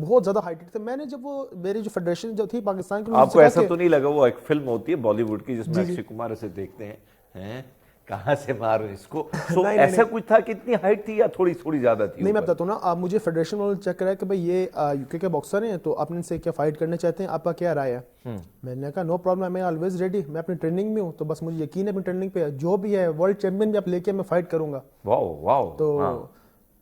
بہت زیادہ ہائٹ تھے. میں نے جب وہ میری جو فیڈریشن جو تھی پاکستان کی, آپ کو ایسا تو نہیں لگا وہ ایک فلم ہوتی ہے بالی ووڈ کی جس میں اکشے کمار اسے دیکھتے ہیں کہاں سے مارو اس کو, ایسا کچھ تھا کہ اتنی ہائٹ تھی یا تھوڑی زیادہ تھی؟ نہیں, میں بتاتا ہوں نا, آپ مجھے فیڈریشن والوں نے چیک کرا کہ بھائی یہ یو کے باکسر ہیں تو آپ ان سے کیا فائٹ کرنا چاہتے ہیں, آپ کا کیا رائے ہے. میں نے کہا نو پرابلم, میں آلویز ریڈی, میں اپنی ٹریننگ میں ہوں. تو بس مجھے یقین ہے اپنی ٹریننگ پہ, جو بھی ہے ورلڈ چیمپئن بھی آپ لے کے میں فائٹ کروں گا. واو. تو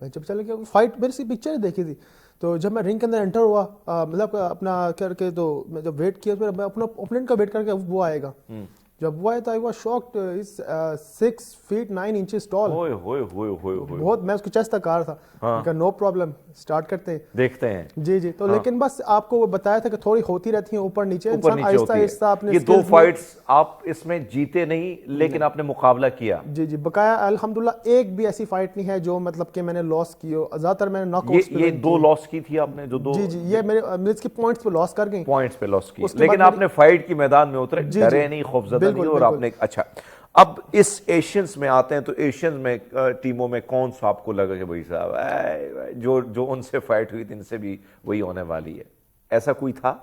میں جب چلے گیا فائٹ میری سی پکچر دیکھی تھی. تو جب میں رنگ کے اندر انٹر ہوا, مطلب اپنا کر کے, تو میں جب ویٹ کیا میں اپنا اوپوننٹ کا ویٹ کر کے وہ آئے گا. جب وہ آیا تو I was shocked, he's 6 feet 9 inches tall. بہت, میں اس کی چیسٹ تک آ رہا تھا. کہ نو پرابلم, اسٹارٹ کرتے ہیں, دیکھتے ہیں. جی جی. تو لیکن بس آپ کو بتایا تھا کہ تھوڑی ہوتی رہتی ہیں اوپر نیچے, انسان آہستہ آہستہ اپنے یہ 2 فائٹس آپ اس میں جیتے نہیں لیکن آپ نے مقابلہ کیا. جی جی, بقایا الحمدللہ ایک بھی ایسی فائٹ نہیں ہے جو مطلب کہ میں نے لاس کی ہو. زیادہ تر میں نے ناک آؤٹس پہ. یہ 2 لاس کی تھی آپ نے جو 2. جی جی, یہ میرے اس کی پوائنٹس پہ لاس کر گئی. پوائنٹس پہ لاس کی, لیکن آپ نے فائٹ کی میدان میں اترے, ڈرے نہیں, خوفزدہ نہیں, اور آپ نے. اچھا, اب اس ایشینز میں آتے ہیں تو ایشینز میں ٹیموں میں کون سا آپ کو لگا کہ بھائی صاحب جو ان سے فائٹ ہوئی تھی ان سے بھی وہی ہونے والی ہے, ایسا کوئی تھا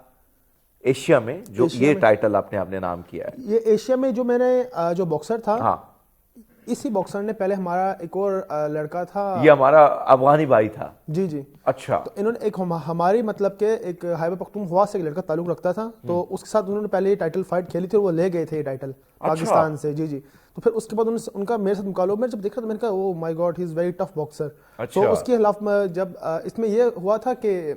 ایشیا میں جو یہ ٹائٹل آپ نے اپنے نام کیا ہے؟ یہ ایشیا میں جو میں نے جو باکسر تھا, اسی باکسر نے پہلے ہمارا ایک اور لڑکا تھا, یہ ہمارا افغانی بھائی تھا. جی جی. اچھا, تو انہوں نے ایک ہماری مطلب کہ ایک خیبر پختونخوا سے ایک لڑکا تعلق رکھتا تھا, تو اس کے ساتھ انہوں نے پہلے یہ ٹائٹل فائٹ کھیلی تھی اور وہ لے گئے تھے یہ ٹائٹل پاکستان سے. جی جی. تو پھر اس کے بعد ان کا میرے ساتھ مقابلہ, میں جب دیکھ رہا تھا میں نے کہا oh my God, he is very tough boxer. تو اس کے خلاف میں جب اس میں یہ ہوا تھا کہ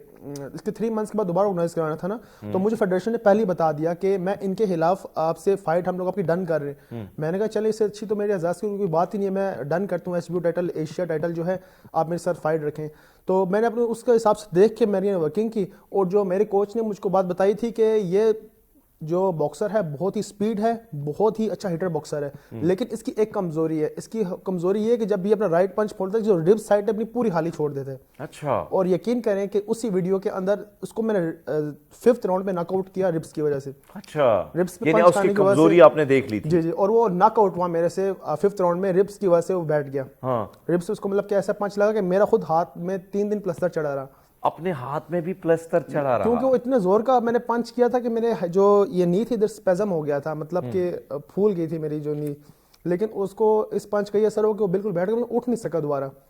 اس کے 3 منتھس کے بعد دوبارہ آرگنائز کرانا تھا نا, تو مجھے فیڈریشن نے پہلے ہی بتا دیا کہ میں ان کے خلاف آپ سے فائٹ ہم لوگ آپ کی ڈن کر رہے ہیں. میں نے کہا چلے اس سے اچھی تو میری اعزاز کی کوئی بات ہی نہیں ہے, میں ڈن کرتا ہوں S B title, Asia title جو ہے آپ میرے ساتھ فائٹ رکھیں. تو میں نے اپنے اس کے حساب سے دیکھ کے میری ورکنگ کی, اور جو میرے کوچ نے مجھ کو بات بتائی تھی کہ یہ جو باکسر ہے بہت ہی سپیڈ ہے, بہت ہی اچھا ہٹر باکسر ہے, لیکن اس کی ایک کمزوری ہے. اس کی کمزوری یہ ہے کہ جب بھی اپنا رائٹ پنچ پھوڑتا ہے جو ریب سائڈ اپنی پوری حالی چھوڑ دیتے ہیں. اچھا, اور یقین کریں کہ اسی ویڈیو کے اندر اس کو میں نے 5th راؤنڈ میں ناک آؤٹ کیا ربس کی وجہ سے. اچھا, ربس پہ یعنی اس کی کمزوری آپ نے دیکھ لی تھی. جی جی, اور وہ ناک آؤٹ ہوا میرے سے 5th راؤنڈ میں ربس کی وجہ سے, وہ بیٹھ گیا. ربس اس کو مطلب کہ ایسا پنچ لگا کہ میرا خود ہاتھ میں 3 دن پلسٹر چڑھا رہا. اپنے ہاتھ میں بھی پلسٹر چڑھا رہا, کیونکہ وہ اتنے زور کا میں نے پنچ کیا تھا کہ میرے جو یہ نی تھی ادھر اسپیزم ہو گیا تھا, مطلب کہ پھول گئی تھی میری جو نی. لیکن اس کو اس پنچ کا یہ اثر ہو کہ وہ بالکل بیٹھ گیا, اٹھ نہیں سکا دوبارہ.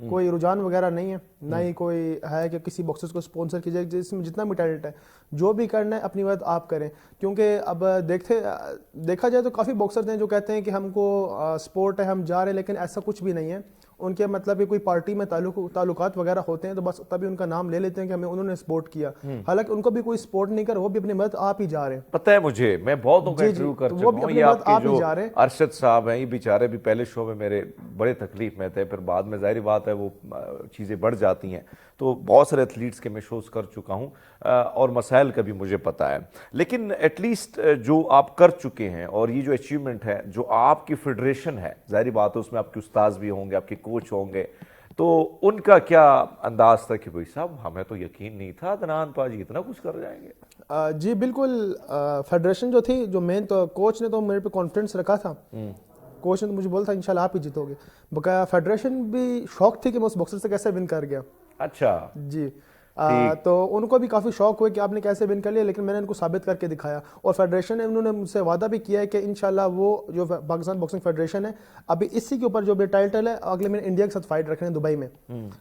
کوئی رجحان وغیرہ نہیں ہے، نہ ہی کوئی ہے کہ کسی باکسرز کو اسپانسر کیجیے. جس میں جتنا بھی ٹیلنٹ ہے جو بھی کرنا ہے اپنی وقت آپ کریں، کیونکہ اب دیکھا جائے تو کافی باکسرز ہیں جو کہتے ہیں کہ ہم کو سپورٹ ہے، ہم جا رہے ہیں، لیکن ایسا کچھ بھی نہیں ہے. ان کے مطلب کہ کوئی پارٹی میں تعلقات وغیرہ ہوتے ہیں تو بس تبھی ان کا نام لے لیتے ہیں کہ ہمیں انہوں نے سپورٹ کیا، حالانکہ ان کو بھی کوئی سپورٹ نہیں کر، وہ بھی اپنی مدد آپ ہی جا رہے ہیں. پتہ ہے مجھے، میں بہتوں کا انٹرویو کر چکا ہوں. یہ آپ کے جو ارشد صاحب ہیں، یہ بیچارے بھی پہلے شو میں میرے بڑے تکلیف میں تھے، پھر بعد میں ظاہری بات ہے وہ چیزیں بڑھ جاتی ہیں. تو بہت سارے ایتھلیٹس کے میں شوز کر چکا ہوں اور مسائل کا بھی مجھے پتہ ہے. لیکن ایٹ لیسٹ جو آپ کر چکے ہیں اور یہ جو اچیومنٹ ہے جو آپ کی فیڈریشن ہے، ظاہری بات ہے اس میں آپ کے استاذ بھی ہوں گے، آپ کے کوچ ہوں گے، تو ان کا کیا انداز تھا کہ بھائی صاحب ہمیں تو یقین نہیں تھا عدنان پاجی اتنا کچھ کر جائیں گے؟ جی بالکل. فیڈریشن جو تھی، جو مین تو کوچ نے تو میرے پہ کانفیڈنس رکھا تھا. کوچ نے تو مجھے بولا تھا انشاءاللہ آپ ہی جیتو گے. بقایا فیڈریشن بھی شوق تھی کہ میں اس باکسر سے کیسے ون کر گیا. اچھا جی. تو ان کو بھی کافی شوق ہوئے کہ آپ نے کیسے ون کر لیا، لیکن میں نے ان کو ثابت کر کے دکھایا. اور فیڈریشن نے انہوں نے مجھ سے وعدہ بھی کیا ہے کہ انشاءاللہ وہ جو پاکستان باکسنگ فیڈریشن ہے ابھی اسی کے اوپر جو بھی ٹائٹل ہے اگلے مہینے انڈیا کے ساتھ فائٹ رکھنے ہیں دبئی میں،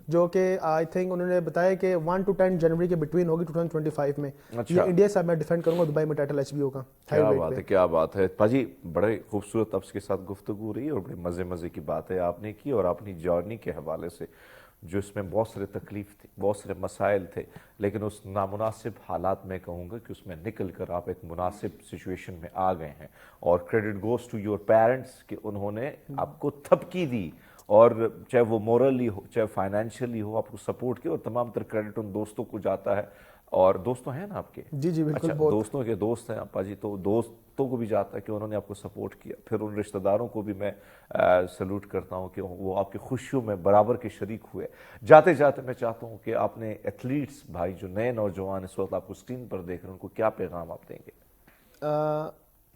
جو کہ آئی تھنک انہوں نے بتایا کہ 1 to 10 جنوری کے بٹوین ہوگی 2025 میں. یہ انڈیا سے میں ڈیفینڈ کروں گا دبئی میں ٹائٹل ایچ بی او کا. کیا بات ہے، کیا بات ہے پاجی. بڑے خوبصورت آپ کے ساتھ گفتگو رہی اور بڑے مزے کی باتیں آپ نے کی، اور اپنی جرنی کے حوالے سے جو اس میں بہت سارے تکلیف تھے، بہت سارے مسائل تھے، لیکن اس نامناسب حالات میں کہوں گا کہ اس میں نکل کر آپ ایک مناسب سچویشن میں آ گئے ہیں. اور credit goes to your parents کہ انہوں نے آپ کو تھپکی دی، اور چاہے وہ مورلی ہو چاہے فائنینشلی ہو آپ کو سپورٹ کیا. اور تمام تر کریڈٹ ان دوستوں کو جاتا ہے. اور دوستوں ہیں نا آپ کے؟ جی جی بالکل. اچھا دوستوں کے دوست ہیں پاجی، تو دوستوں کو بھی جاتا ہے کہ انہوں نے آپ کو سپورٹ کیا. پھر ان رشتہ داروں کو بھی میں سلوٹ کرتا ہوں کہ وہ آپ کی خوشیوں میں برابر کے شریک ہوئے. جاتے جاتے میں چاہتا ہوں کہ آپ نے ایتھلیٹس بھائی جو نئے نوجوان اس وقت آپ کو اسکرین پر دیکھ رہے ہیں ان کو کیا پیغام آپ دیں گے؟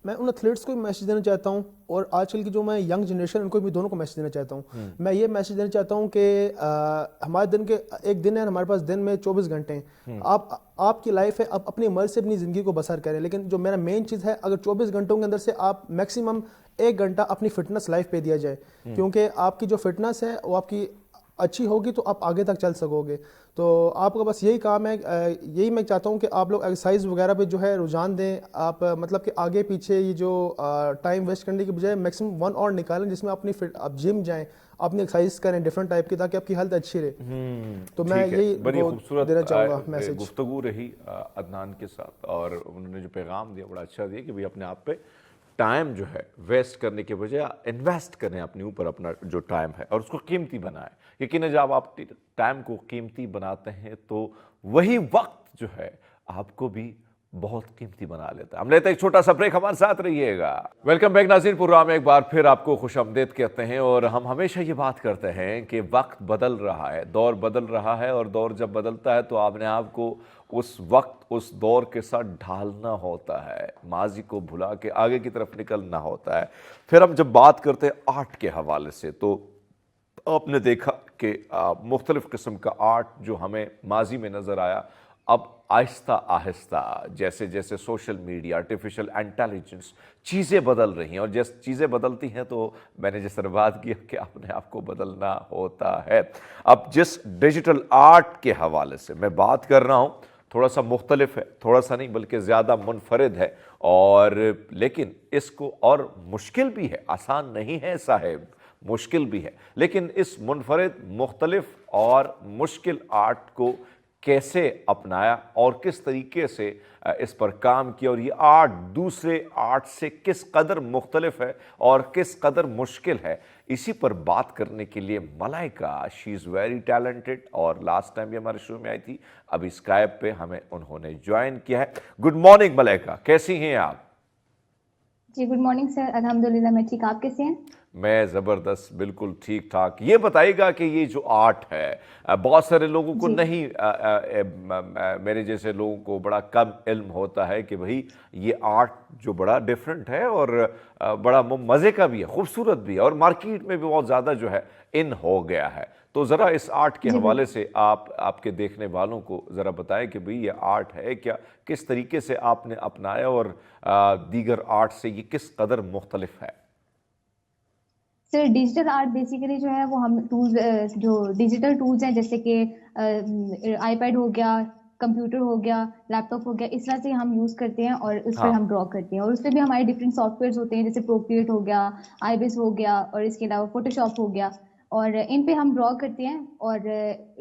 میں ان ایتھلیٹس کو بھی میسج دینا چاہتا ہوں، اور آج کل کی جو میں ینگ جنریشن ان کو بھی دونوں کو میسج دینا چاہتا ہوں. میں یہ میسج دینا چاہتا ہوں کہ ہمارے دن کے ایک دن ہے، ہمارے پاس دن میں 24 گھنٹے ہیں. آپ کی لائف ہے، آپ اپنی مرض سے اپنی زندگی کو بسر کریں. لیکن جو میرا مین چیز ہے، اگر 24 گھنٹوں کے اندر سے آپ میکسیمم 1 گھنٹہ اپنی فٹنس لائف پہ دیا جائے، کیونکہ آپ کی جو فٹنس ہے وہ آپ کی اچھی ہوگی تو آپ آگے تک چل سکو گے. تو آپ کا بس یہی کام ہے، یہی میں چاہتا ہوں کہ آپ لوگ ایکسرسائز وغیرہ پہ جو ہے رجحان دیں. آپ مطلب کہ آگے پیچھے یہ جو ٹائم ویسٹ کرنے کی بجائے میکسیمم 1 آور نکالیں جس میں اپنی آپ جم جائیں، اپنی ایکسرسائز کریں ڈفرنٹ ٹائپ کی، تاکہ آپ کی ہیلتھ اچھی رہے. تو میں یہی بڑی خوبصورت دینا چاہوں گا میسج. گفتگو رہی عدنان کے ساتھ، اور انہوں نے جو پیغام دیا بڑا اچھا دیا کہ بھئی اپنے آپ پہ ٹائم جو ہے ویسٹ کرنے کے بجائے انویسٹ کریں اپنے اوپر اپنا جو ٹائم ہے اور اس کو قیمتی بنائیں. یقیناً جب آپ ٹائم کو قیمتی بناتے ہیں تو وہی وقت جو ہے آپ کو بھی بہت قیمتی بنا لیتا ہے. ہم لیتے ہیں ایک چھوٹا سا بریک، ہمارے ساتھ رہیے گا. ویلکم بیک ناظرین، پروگرام میں ایک بار پھر آپ کو خوش آمدید کہتے ہیں. اور ہم ہمیشہ یہ بات کرتے ہیں کہ وقت بدل رہا ہے، دور بدل رہا ہے، اور دور جب بدلتا ہے تو آپ نے آپ کو اس وقت اس دور کے ساتھ ڈھالنا ہوتا ہے، ماضی کو بھلا کے آگے کی طرف نکلنا ہوتا ہے. پھر ہم جب بات کرتے ہیں آرٹ کے حوالے سے، تو آپ نے دیکھا کہ مختلف قسم کا آرٹ جو ہمیں ماضی میں نظر آیا، اب آہستہ آہستہ جیسے جیسے سوشل میڈیا، آرٹیفیشل انٹیلیجنس چیزیں بدل رہی ہیں، اور جیسے چیزیں بدلتی ہیں تو میں نے جس طرح بات کی کہ اپنے آپ کو بدلنا ہوتا ہے. اب جس ڈیجیٹل آرٹ کے حوالے سے میں بات کر رہا ہوں تھوڑا سا مختلف ہے، تھوڑا سا نہیں بلکہ زیادہ منفرد ہے، اور لیکن اس کو اور مشکل بھی ہے، آسان نہیں ہے صاحب، مشکل بھی ہے. لیکن اس منفرد، مختلف اور مشکل آرٹ کو کیسے اپنایا اور کس طریقے سے اس پر کام کیا، اور یہ آرٹ دوسرے آرٹ سے کس قدر مختلف ہے اور کس قدر مشکل ہے، اسی پر بات کرنے کے لیے ملائکہ، شی از ویری ٹیلنٹڈ، اور لاسٹ ٹائم بھی ہمارے شو میں آئی تھی، ابھی اسکائپ پہ ہمیں انہوں نے جوائن کیا ہے. گڈ مارننگ ملائکہ، کیسی ہیں آپ؟ جی گڈ مارننگ سر، الحمدللہ میں ٹھیک. آپ کیسے ہیں؟ میں زبردست، بالکل ٹھیک ٹھاک. یہ بتائیے گا کہ یہ جو آرٹ ہے بہت سارے لوگوں کو نہیں، میرے جیسے لوگوں کو بڑا کم علم ہوتا ہے کہ بھئی یہ آرٹ جو بڑا ڈیفرنٹ ہے اور بڑا مزے کا بھی ہے، خوبصورت بھی ہے، اور مارکیٹ میں بھی بہت زیادہ جو ہے ان ہو گیا ہے. تو ذرا اس آرٹ کے حوالے سے آپ کے دیکھنے والوں کو ذرا بتائیں کہ بھئی یہ آرٹ ہے کیا، کس طریقے سے آپ نے اپنایا، اور دیگر آرٹ سے یہ کس قدر مختلف ہے؟ سر ڈیجیٹل آرٹ بیسیکلی جو ہے وہ ہم ٹولز جو ڈیجیٹل ٹولز ہیں جیسے کہ آئی پیڈ ہو گیا, کمپیوٹر ہو گیا, لیپ ٹاپ ہو گیا, اس طرح سے ہم یوز کرتے ہیں اور اس پہ ہاں ہم ڈرا کرتے ہیں. اور اس پہ بھی ہمارے ڈفرینٹ سافٹ ویئرز ہوتے ہیں جیسے پروکریٹ ہو گیا, آئی بیس ہو گیا, اور اس کے علاوہ فوٹو شاپ ہو گیا, اور ان پہ ہم ڈرا کرتے ہیں. اور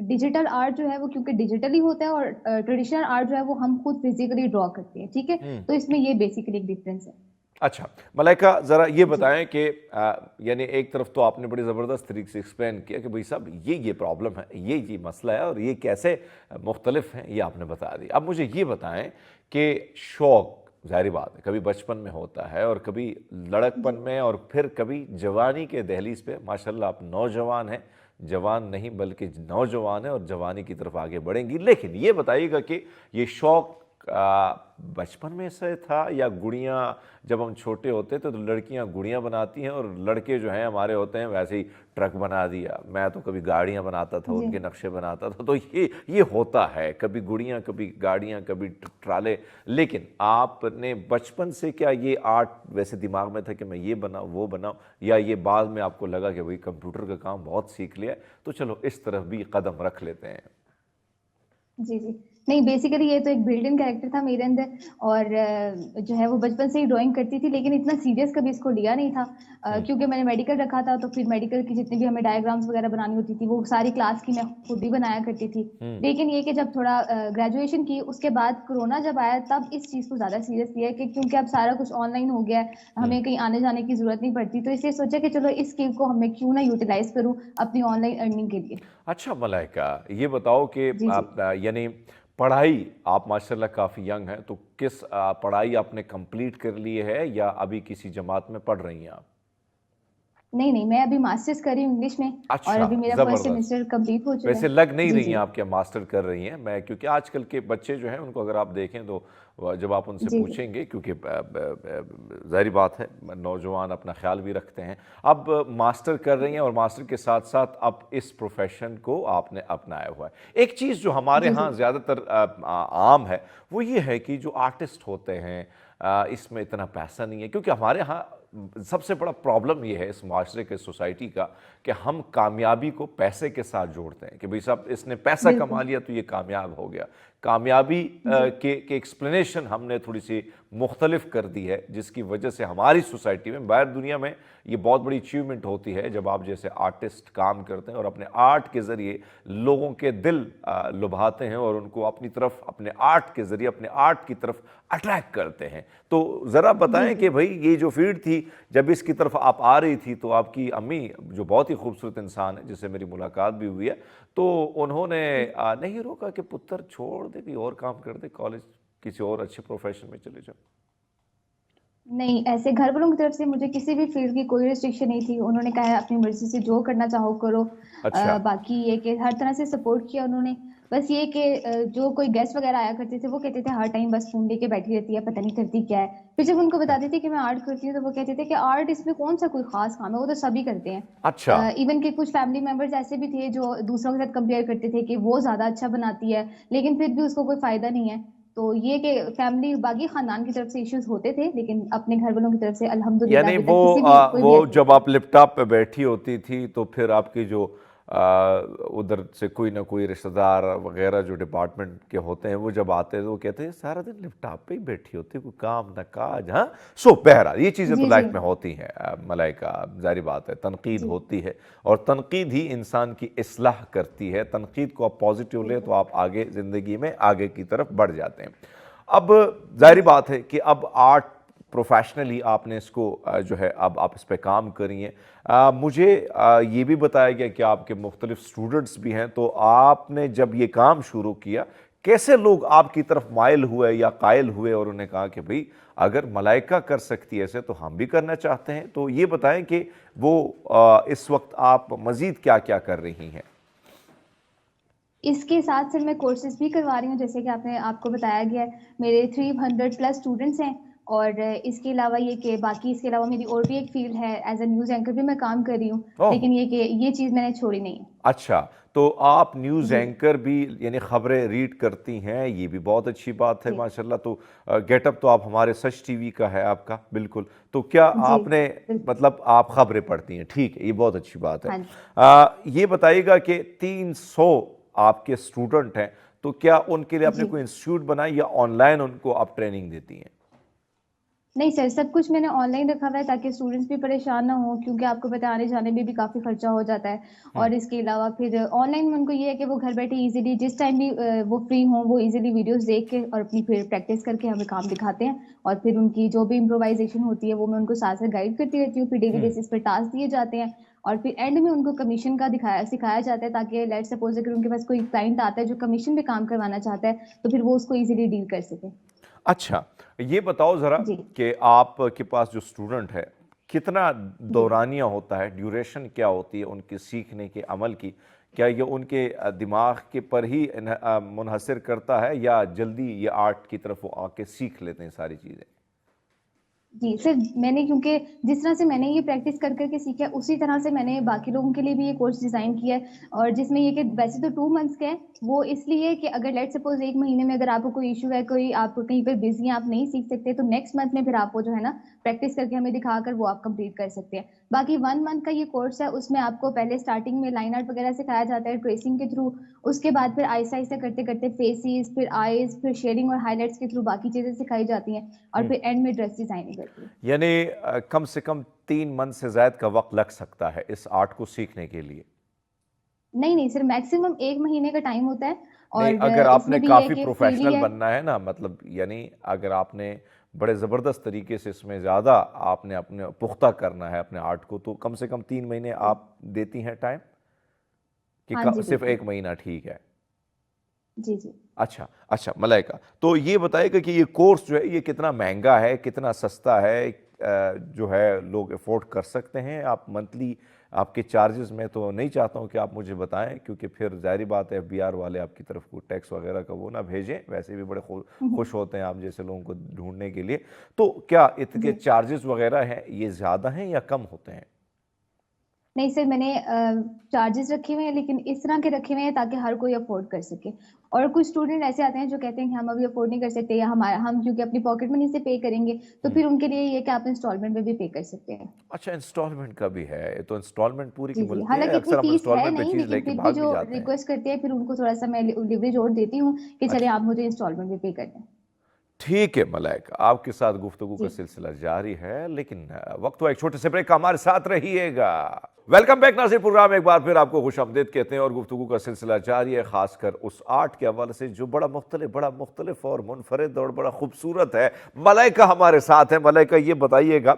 ڈیجیٹل آرٹ جو ہے وہ کیونکہ ڈیجیٹلی ہوتا ہے اور ٹریڈیشنل آرٹ جو ہے وہ ہم خود فزیکلی ڈرا کرتے ہیں, ٹھیک ہے. تو اس میں یہ بیسیکلی ایک ڈفرینس ہے. اچھا ملائکہ ذرا یہ بتائیں کہ یعنی ایک طرف تو آپ نے بڑی زبردست طریقے سے ایکسپلین کیا کہ بھائی صاحب یہ پرابلم ہے, یہ مسئلہ ہے اور یہ کیسے مختلف ہیں, یہ آپ نے بتا دی. اب مجھے یہ بتائیں کہ شوق ظاہری بات ہے کبھی بچپن میں ہوتا ہے اور کبھی لڑکپن میں اور پھر کبھی جوانی کے دہلیز پہ. ماشاءاللہ آپ نوجوان ہیں, جوان نہیں بلکہ نوجوان ہیں اور جوانی کی طرف آگے بڑھیں گی. لیکن یہ بتائیے گا کہ یہ شوق بچپن میں سے تھا یا گڑیاں جب ہم چھوٹے ہوتے تھے تو لڑکیاں گڑیاں بناتی ہیں اور لڑکے جو ہیں ہمارے ہوتے ہیں ویسے ہی ٹرک بنا دیا. میں تو کبھی گاڑیاں بناتا تھا, ان کے نقشے بناتا تھا. تو یہ ہوتا ہے کبھی گڑیاں کبھی گاڑیاں کبھی ٹرالے. لیکن آپ نے بچپن سے کیا یہ آرٹ ویسے دماغ میں تھا کہ میں یہ بناؤں وہ بناؤں, یا یہ بعد میں آپ کو لگا کہ بھئی کمپیوٹر کا کام بہت سیکھ لیا تو چلو اس طرف بھی قدم رکھ لیتے ہیں؟ جی نہیں, بیسیکلی یہ تو ایک بلڈ ان کریکٹر تھا میرے اندر, اور جو ہے وہ بچپن سے ہی ڈرائنگ کرتی تھی, لیکن اتنا سیریس کبھی اس کو لیا نہیں تھا کیونکہ میں نے میڈیکل رکھا تھا. تو پھر میڈیکل کی جتنی بھی ہمیں ڈائیگرامس وغیرہ بنانی ہوتی تھی وہ ساری کلاس کی میں خود ہی بنایا کرتی تھی. لیکن یہ کہ جب تھوڑا گریجویشن کی اس کے بعد کورونا جب آیا تب اس چیز کو زیادہ سیریس لیا کہ کیونکہ اب سارا کچھ آن لائن ہو گیا ہے, ہمیں کہیں آنے جانے کی ضرورت نہیں پڑتی. تو اس لیے سوچا کہ چلو اس اسکل کو ہمیں کیوں نہ یوٹیلائز کروں اپنی آن لائن ارننگ کے لیے. اچھا ملائکہ یہ بتاؤ کہ آپ یعنی پڑھائی آپ ماشاءاللہ کافی ینگ ہیں, تو کس پڑھائی آپ نے کمپلیٹ کر لی ہے یا ابھی کسی جماعت میں پڑھ رہی ہیں آپ؟ نہیں, میں ابھی ماسٹرز کر رہی ہوں انگلش میں, اور ابھی میرا فرسٹ سیمسٹر کمپلیٹ ہو چکا ہے. ویسے لگ نہیں رہی ہیں آپ کے ماسٹر کر رہی ہیں, میں کیونکہ آج کل کے بچے جو ہیں ان کو اگر آپ دیکھیں تو جب آپ ان سے پوچھیں گے, کیونکہ ظاہری بات ہے نوجوان اپنا خیال بھی رکھتے ہیں, اب ماسٹر کر رہی ہیں اور ماسٹر کے ساتھ ساتھ اب اس پروفیشن کو آپ نے اپنایا ہوا ہے. ایک چیز جو ہمارے ہاں زیادہ تر عام ہے وہ یہ ہے کہ جو آرٹسٹ ہوتے ہیں اس میں اتنا پیسہ نہیں ہے, کیونکہ ہمارے ہاں سب سے بڑا پرابلم یہ ہے اس معاشرے کے سوسائٹی کا کہ ہم کامیابی کو پیسے کے ساتھ جوڑتے ہیں کہ بھئی صاحب اس نے پیسہ کما لیا تو یہ کامیاب ہو گیا. کامیابی کے ایکسپلینیشن ہم نے تھوڑی سی مختلف کر دی ہے, جس کی وجہ سے ہماری سوسائٹی میں باہر دنیا میں یہ بہت بڑی اچیومنٹ ہوتی ہے جب آپ جیسے آرٹسٹ کام کرتے ہیں اور اپنے آرٹ کے ذریعے لوگوں کے دل لبھاتے ہیں اور ان کو اپنی طرف اپنے آرٹ کے ذریعے اپنے آرٹ کی طرف اٹریکٹ کرتے ہیں. تو ذرا بتائیں کہ بھئی یہ جو فیلڈ تھی جب اس کی طرف آپ آ رہی تھی تو آپ کی امی جو بہت ہی خوبصورت انسان ہے جس سے میری ملاقات بھی ہوئی ہے, تو انہوں نے نہیں روکا کہ پتر چھوڑ دے کوئی اور کام کر دے, کالج کسی اور اچھے پروفیشن میں چلے جاؤ؟ نہیں, ایسے گھر والوں کی طرف سے مجھے کسی بھی فیلڈ کی کوئی ریسٹرکشن نہیں تھی. انہوں نے کہا اپنی مرضی سے جو کرنا چاہو کرو. باقی یہ کہ ہر طرح سے سپورٹ کیا انہوں نے. بس یہ کہ جو کوئی گیسٹ وغیرہ آیا کرتے تھے وہ کہتے تھے ہر ٹائم بس فون لے کے بیٹھی رہتی ہے, پتہ نہیں کرتی کیا ہے. پھر جب ان کو بتاتی تھی کہ میں آرٹ کرتی ہوں تو وہ کہتے تھے کہ آرٹ اس میں کون سا کوئی خاص کام ہے, وہ تو سبھی کرتے ہیں. ایون کہ کچھ فیملی ممبرز ایسے بھی تھے جو دوسروں کے ساتھ کمپیئر کرتے تھے کہ وہ زیادہ اچھا بناتی ہے لیکن پھر بھی اس کو کوئی فائدہ نہیں ہے. تو یہ کہ فیملی باقی خاندان کی طرف سے ایشوز ہوتے تھے لیکن اپنے گھر والوں کی طرف سے الحمدللہ یعنی وہ جب آپ لیپ ٹاپ پہ بیٹھی ہوتی تھی تو پھر آپ کی جو ادھر سے کوئی نہ کوئی رشتہ دار وغیرہ جو ڈپارٹمنٹ کے ہوتے ہیں وہ جب آتے ہیں تو وہ کہتے ہیں سارا دن لیپ ٹاپ پہ ہی بیٹھی ہوتی ہے, کوئی کام نہ کاج. ہاں سو بہرحال یہ چیزیں تو لائف میں ہوتی ہیں ملائکہ, ظاہری بات ہے تنقید ہوتی ہے اور تنقید ہی انسان کی اصلاح کرتی ہے. تنقید کو آپ پازیٹیو لیں تو آپ آگے زندگی میں آگے کی طرف بڑھ جاتے ہیں. اب ظاہری بات ہے کہ اب آرٹ پروفیشنلی آپ نے اس کو جو ہے اب آپ اس پہ کام کری ہیں. مجھے یہ بھی بتایا گیا کہ آپ کے مختلف سٹوڈنٹس بھی ہیں, تو آپ نے جب یہ کام شروع کیا کیسے لوگ آپ کی طرف مائل ہوئے یا قائل ہوئے اور انہوں نے کہا کہ بھئی اگر ملائکہ کر سکتی ہے ایسے تو ہم بھی کرنا چاہتے ہیں؟ تو یہ بتائیں کہ وہ اس وقت آپ مزید کیا کیا کر رہی ہیں؟ اس کے ساتھ ساتھ میں کورسز بھی کروا رہی ہوں, جیسے کہ آپ کو بتایا گیا ہے میرے 300+ اسٹوڈنٹس ہیں اور اس کے علاوہ یہ کہ باقی اس کے علاوہ میری اور بھی ایک فیلڈ ہے، ایز اے نیوز اینکر بھی میں کام کر رہی ہوں، لیکن یہ کہ یہ چیز میں نے چھوڑی نہیں ہے۔ اچھا، تو آپ نیوز اینکر بھی یعنی خبریں ریڈ کرتی ہیں، یہ بھی بہت اچھی بات ہے ماشاءاللہ۔ تو گیٹ اپ تو آپ ہمارے سچ ٹی وی کا ہے آپ کا، بالکل۔ تو کیا آپ نے مطلب آپ خبریں پڑھتی ہیں؟ ٹھیک ہے، یہ بہت اچھی بات ہے۔ یہ بتائیے گا کہ 300 آپ کے اسٹوڈنٹ ہیں، تو کیا ان کے لیے آپ نے کوئی انسٹیٹیوٹ بنائی یا آن لائن ان کو آپ ٹریننگ دیتی ہیں؟ نہیں سر، سب کچھ میں نے آن لائن رکھا ہوا ہے تاکہ اسٹوڈنٹس بھی پریشان نہ ہوں، کیونکہ آپ کو پتہ آنے جانے میں بھی کافی خرچہ ہو جاتا ہے۔ اور اس کے علاوہ پھر آن لائن میں ان کو یہ ہے کہ وہ گھر بیٹھے ایزیلی جس ٹائم بھی وہ فری ہوں وہ ایزیلی ویڈیوز دیکھ کے اور اپنی پھر پریکٹس کر کے ہمیں کام دکھاتے ہیں، اور پھر ان کی جو بھی امپرووائزیشن ہوتی ہے وہ میں ان کو ساتھ ساتھ گائیڈ کرتی رہتی ہوں۔ پھر ڈیلی بیسس پہ ٹاسک دیے جاتے ہیں اور پھر اینڈ میں ان کو کمیشن کا سکھایا جاتا ہے، تاکہ لیٹ سپوز اگر ان کے پاس کوئی کلائنٹ آتا ہے جو کمیشن پہ کام کروانا چاہتا ہے تو پھر وہ اس کو ایزیلی ڈیل کر سکے۔ اچھا، یہ بتاؤ ذرا کہ آپ کے پاس جو اسٹوڈنٹ ہے کتنا دورانیہ ہوتا ہے، ڈیوریشن کیا ہوتی ہے ان کے سیکھنے کے عمل کی؟ کیا یہ ان کے دماغ کے پر ہی منحصر کرتا ہے یا جلدی یہ آرٹ کی طرف وہ آ کے سیکھ لیتے ہیں ساری چیزیں؟ جی سر، میں نے کیونکہ جس طرح سے میں نے یہ پریکٹس کر کر کے سیکھا ہے اسی طرح سے میں نے باقی لوگوں کے لیے بھی یہ کورس ڈیزائن کیا ہے، اور جس میں یہ کہ ویسے تو 2 منتھس کا ہے، وہ اس لیے کہ اگر لیٹ سپوز 1 مہینے میں اگر آپ کو کوئی ایشو ہے، کوئی آپ کہیں پہ بزی ہیں، آپ نہیں سیکھ سکتے، تو نیکسٹ منتھ میں پھر آپ کو جو ہے نا پریکٹس کر کے ہمیں دکھا کر وہ آپ کمپلیٹ کر سکتے ہیں۔ باقی 1 منتھ کا یہ کورس ہے، اس میں آپ کو پہلے اسٹارٹنگ میں لائن آرٹ وغیرہ سکھایا جاتا ہے ٹریسنگ کے تھرو، اس کے بعد پھر آہستہ آہستہ کرتے کرتے فیسز، پھر آئیز، پھر شیڈنگ اور ہائی لائٹس کے تھرو باقی چیزیں سکھائی جاتی ہیں، اور پھر اینڈ میں ڈریس ڈیزائننگ کرتی ہے۔ یعنی کم سے کم 3 منتھ سے زائد کا وقت لگ سکتا ہے اس آرٹ کو سیکھنے کے لیے؟ نہیں سر، میکسیمم 1 مہینے کا ٹائم ہوتا ہے، اور نہیں، اگر آپ اس نے میں بھی یہ کافی کہ پروفیشنل فریلی ہے۔ بننا ہے نا، مطلب یعنی اگر آپ نے بڑے زبردست طریقے سے اس میں زیادہ آپ نے اپنے پختہ کرنا ہے اپنے آرٹ کو، تو کم سے کم 3 مہینے آپ دیتی ہیں ٹائم کہ ہاں جی صرف بالکل، 1 مہینہ ٹھیک ہے؟ جی جی۔ اچھا ملائکہ، تو یہ بتائے گا کہ یہ کورس جو ہے یہ کتنا مہنگا ہے، کتنا سستا ہے، جو ہے لوگ افورڈ کر سکتے ہیں؟ آپ منتھلی آپ کے چارجز میں تو نہیں چاہتا ہوں کہ آپ مجھے بتائیں، کیونکہ پھر ظاہری بات ہے ایف بی آر والے آپ کی طرف کو ٹیکس وغیرہ کا وہ نہ بھیجیں، ویسے بھی بڑے خوش ہوتے ہیں آپ جیسے لوگوں کو ڈھونڈنے کے لیے۔ تو کیا اس کے چارجز وغیرہ ہیں یہ زیادہ ہیں یا کم ہوتے ہیں؟ نہیں سر، میں نے چارجز رکھے ہوئے ہیں، لیکن اس طرح کے رکھے ہوئے ہیں تاکہ ہر کوئی افورڈ کر سکے، اور کچھ اسٹوڈنٹ ایسے آتے ہیں جو کہتے ہیں کہ ہم ابھی افورڈ نہیں کر سکتے، یا ہم کیونکہ اپنی پاکٹ منی سے پے کریں گے، تو پھر ان کے لیے یہ کہ آپ انسٹالمنٹ میں بھی پے کر سکتے ہیں۔ اچھا، انسٹالمنٹ کا بھی ہے؟ تو انسٹالمنٹ پوری کی جی جی، ملتی ہے؟ حالانکہ اکثر اتنی ہم فیس ہے انسٹالمنٹ پہ نہیں، چیز لے لیکن کے پھر بھی بھاگ بھی جو جاتے ہیں۔ ریکویسٹ کرتے ہیں پھر ان کو تھوڑا سا میں لیوریج اور دیتی ہوں کہ چلے آپ مجھے انسٹالمنٹ بھی پے کر دیں۔ ٹھیک ہے ملائکہ، آپ کے ساتھ گفتگو کا سلسلہ جاری ہے، لیکن وقت ہوا ایک چھوٹے سے بریک کا، ہمارے ساتھ رہیے گا۔ ویلکم بیک ناظرین، پروگرام ایک بار پھر آپ کو خوش آمدید کہتے ہیں، اور گفتگو کا سلسلہ جاری ہے، خاص کر اس آرٹ کے حوالے سے جو بڑا مختلف اور منفرد اور بڑا خوبصورت ہے۔ ملائکہ ہمارے ساتھ ہیں۔ ملائکہ یہ بتائیے گا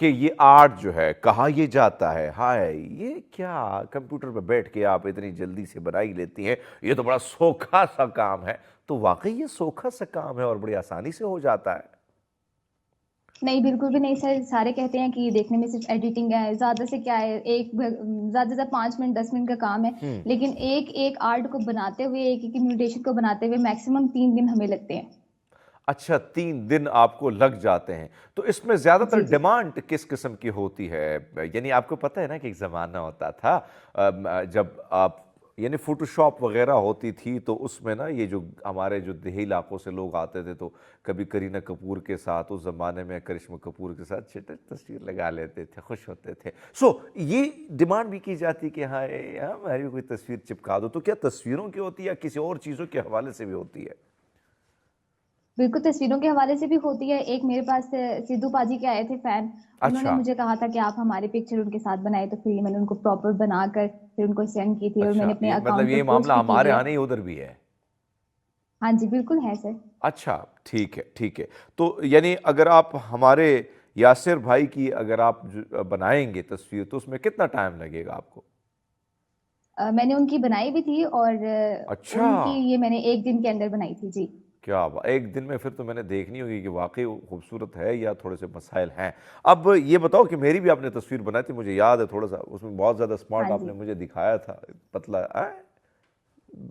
کہ یہ آرٹ جو ہے کہاں یہ جاتا ہے؟ ہائے، یہ کیا کمپیوٹر پہ بیٹھ کے آپ اتنی جلدی سے بنا ہی لیتی ہیں؟ یہ تو بڑا سوکھا سا کام ہے۔ تو واقعی یہ سوکھا سا کام ہے اور بڑی آسانی سے ہو جاتا ہے؟ نہیں بالکل بھی نہیں سر، سارے کہتے ہیں کہ یہ دیکھنے میں صرف ایڈیٹنگ ہے، زیادہ سے کیا ہے، زیادہ سے زیادہ 5 منٹ 10 منٹ کا کام ہے، لیکن ایک آرٹ کو بناتے ہوئے، ایک امیٹیشن کو بناتے ہوئے میکسیمم 3 دن ہمیں لگتے ہیں۔ اچھا، 3 دن آپ کو لگ جاتے ہیں۔ تو اس میں زیادہ تر ڈیمانڈ کس قسم کی ہوتی ہے؟ یعنی آپ کو پتہ ہے نا کہ ایک زمانہ ہوتا تھا جب آپ یعنی فوٹو شاپ وغیرہ ہوتی تھی، تو اس میں نا یہ جو ہمارے جو دیہی علاقوں سے لوگ آتے تھے تو کبھی کرینہ کپور کے ساتھ، اس زمانے میں کرشمہ کپور کے ساتھ تصویر لگا لیتے تھے، خوش ہوتے تھے۔ یہ ڈیمانڈ بھی کی جاتی کہ ہاں ہماری کوئی تصویر چپکا دو۔ تو کیا تصویروں کی ہوتی ہے یا کسی اور چیزوں کے حوالے سے بھی ہوتی ہے؟ بالکل تصویروں کے حوالے سے بھی ہوتی ہے۔ ایک میرے پاس سدھو پاجی کے آئے تھے فین، انہوں نے مجھے کہا تھا کہ آپ ہماری پکچر ان کے ساتھ بنائے، تو پھر میں نے ان کو پراپر بنا کر پھر ان کو سینڈ کی تھی، اور میں نے اپنے مطلب اکاؤنٹ یہ پہ معاملہ پوسٹ بھی ہمارے کی ہاں ہے۔ نہیں ادھر بھی ہے؟ ہاں جی بالکل ہے سر۔ اچھا ٹھیک ہے۔ تو یعنی اگر آپ ہمارے یاسر بھائی کی اگر آپ بنائیں گے تصویر، تو اس میں کتنا ٹائم لگے گا آپ کو؟ میں نے ان کی بنائی بھی تھی، اور ان کی یہ میں نے 1 دن کے اندر بنائی تھی۔ جی کیا 1 دن میں؟ پھر تو میں نے دیکھنی ہوگی کہ واقعی خوبصورت ہے یا تھوڑے سے مسائل ہیں۔ اب یہ بتاؤ کہ میری بھی آپ نے تصویر بنائی تھی، مجھے یاد ہے تھوڑا سا، اس میں بہت زیادہ سمارٹ آپ نے مجھے دکھایا تھا، پتلا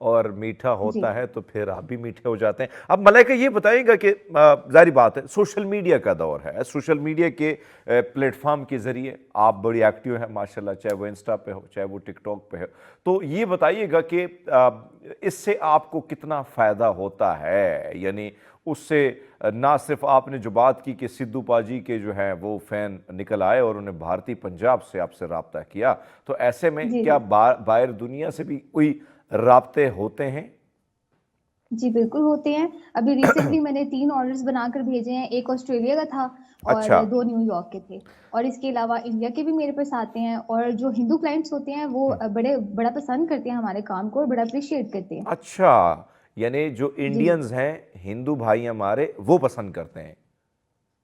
اور میٹھا جی ہوتا ہے تو پھر آپ بھی میٹھے ہو جاتے ہیں. اب ملائکہ یہ بتائیے گا کہ ظاہری بات ہے سوشل میڈیا کا دور ہے, سوشل میڈیا کے پلیٹ فارم کے ذریعے آپ بڑی ایکٹیو ہیں ماشاءاللہ, چاہے وہ انسٹا پہ ہو چاہے وہ ٹک ٹاک پہ ہو, تو یہ بتائیے گا کہ اس سے آپ کو کتنا فائدہ ہوتا ہے. یعنی اس سے نہ صرف آپ نے جو بات کی کہ سدھو پاجی کے جو ہیں وہ فین نکل آئے اور انہیں بھارتی پنجاب سے آپ سے رابطہ کیا, تو ایسے میں جی کیا جی باہر دنیا سے بھی کوئی رابطے ہوتے ہیں؟ جی بالکل ہوتے ہیں. ابھی ریسنٹلی میں نے 3 آرڈرز بنا کر بھیجے ہیں. ایک آسٹریلیا کا تھا اور اچھا 2 نیو یارک کے تھے, اور اس کے علاوہ انڈیا کے بھی میرے پاس آتے ہیں. اور جو ہندو کلائنٹس ہوتے ہیں وہ بڑا پسند کرتے ہیں ہمارے کام کو اور بڑا اپریشیٹ کرتے ہیں. اچھا, یعنی جو جی انڈینز ہیں ہندو بھائی ہمارے وہ پسند کرتے ہیں.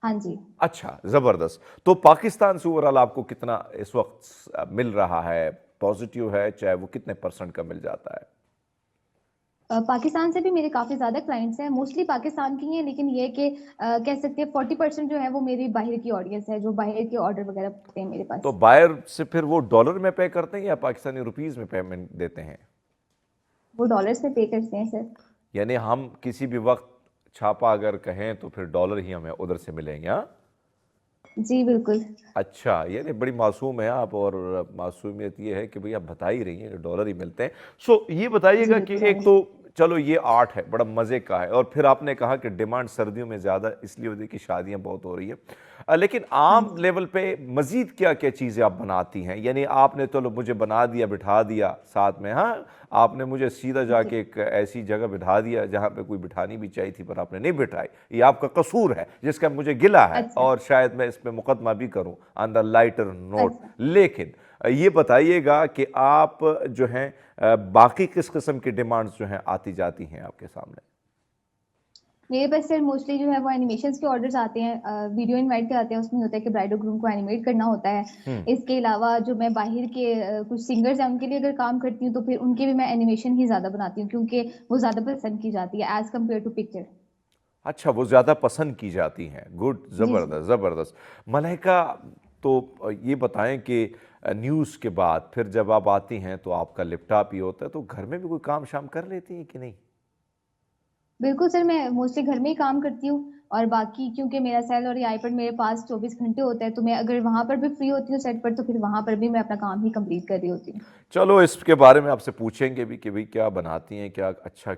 ہاں جی. اچھا, زبردست. تو پاکستان سے اوورال آپ کو کتنا اس وقت مل رہا ہے؟ پازیٹیو ہے چاہے وہ کتنے پرسنٹ کا مل جاتا ہے؟ پاکستان سے بھی میرے کافی زیادہ کلائنٹس ہیں, موسٹلی پاکستان کی ہیں, لیکن یہ کہ کہہ سکتے ہیں 40% جو ہے وہ میری باہر کی آڈینس ہے, جو باہر کے آرڈر وغیرہ ہوتے ہیں میرے تو پاس. بائر سے پھر وہ ڈالر میں پے کرتے ہیں یا پاکستانی روپیز میں پیمنٹ دیتے ہیں؟ وہ ڈالرز میں پے کرتے ہیں سر. یعنی ہم کسی بھی وقت چھاپا اگر کہیں تو پھر ڈالر ہی ہمیں ادھر سے ملیں گے؟ ہاں جی بالکل. اچھا, یعنی بڑی معصوم ہے آپ, اور معصومیت یہ ہے کہ بھئی آپ بتا ہی رہی ہیں کہ ڈالر ہی ملتے ہیں. سو یہ بتائیے جی گا کہ بالکل ایک تو چلو یہ آرٹ ہے, بڑا مزے کا ہے, اور پھر آپ نے کہا کہ ڈیمانڈ سردیوں میں زیادہ اس لیے ہوتی ہے کہ شادیاں بہت ہو رہی ہیں, لیکن ہاں عام جی. لیول پہ مزید کیا کیا چیزیں آپ بناتی ہیں؟ یعنی آپ نے چلو مجھے بنا دیا بٹھا دیا ساتھ میں, ہاں آپ نے مجھے سیدھا جا جی کے ایک ایسی جگہ بٹھا دیا جہاں پہ کوئی بٹھانی بھی چاہیے تھی پر آپ نے نہیں بٹھائی, یہ آپ کا قصور ہے جس کا مجھے گلہ ہے, اچھا اور شاید میں اس پہ مقدمہ بھی کروں آن دا لائٹر نوٹ. اچھا. لیکن یہ بتائیے گا کہ آپ جو ہیں باقی کس قسم کی ڈیمانڈز جو ہیں آتی جاتی ہیں آپ کے سامنے؟ میرے پاس سر موسٹلی جو ہے وہ اینیمیشنز کے آرڈرز آتے ہیں, ویڈیو انوائٹ کے آتے ہیں, اس میں ہوتا ہے کہ برائڈ اور گروم کو اینیمیٹ کرنا ہوتا ہے. اس کے علاوہ جو میں باہر کے کچھ سنگرز ہیں ان کے لیے اگر کام کرتی ہوں تو پھر ان کے بھی میں اینیمیشن ہی زیادہ بناتی ہوں, کیونکہ وہ زیادہ پسند کی جاتی ہے ایز کمپیئر ٹو پکچر. اچھا, وہ زیادہ پسند کی جاتی ہیں. گڈ, جی جی. زبردست زبردست. ملائکہ, تو یہ بتائیں کہ نیوز کے بعد پھر جب آپ آتی ہیں تو آپ کا لیپ ٹاپ ہی ہوتا ہے, تو گھر میں بھی کوئی کام شام کر لیتی ہیں کہ نہیں؟ بالکل سر, میں موسٹلی گھر میں ہی کام کرتی ہوں, اور باقی کیونکہ میرا سیل اور یہ آئی پیڈ میرے پاس 24 گھنٹے ہوتا ہے, تو میں اگر وہاں پر بھی فری ہوتی ہوں سیٹ پر تو پھر وہاں پر بھی میں اپنا کام ہی کمپلیٹ کر رہی ہوتی ہوں. چلو اس کے بارے میں آپ سے پوچھیں گے بھی کہ بھئی کیا بناتی ہیں, کیا اچھا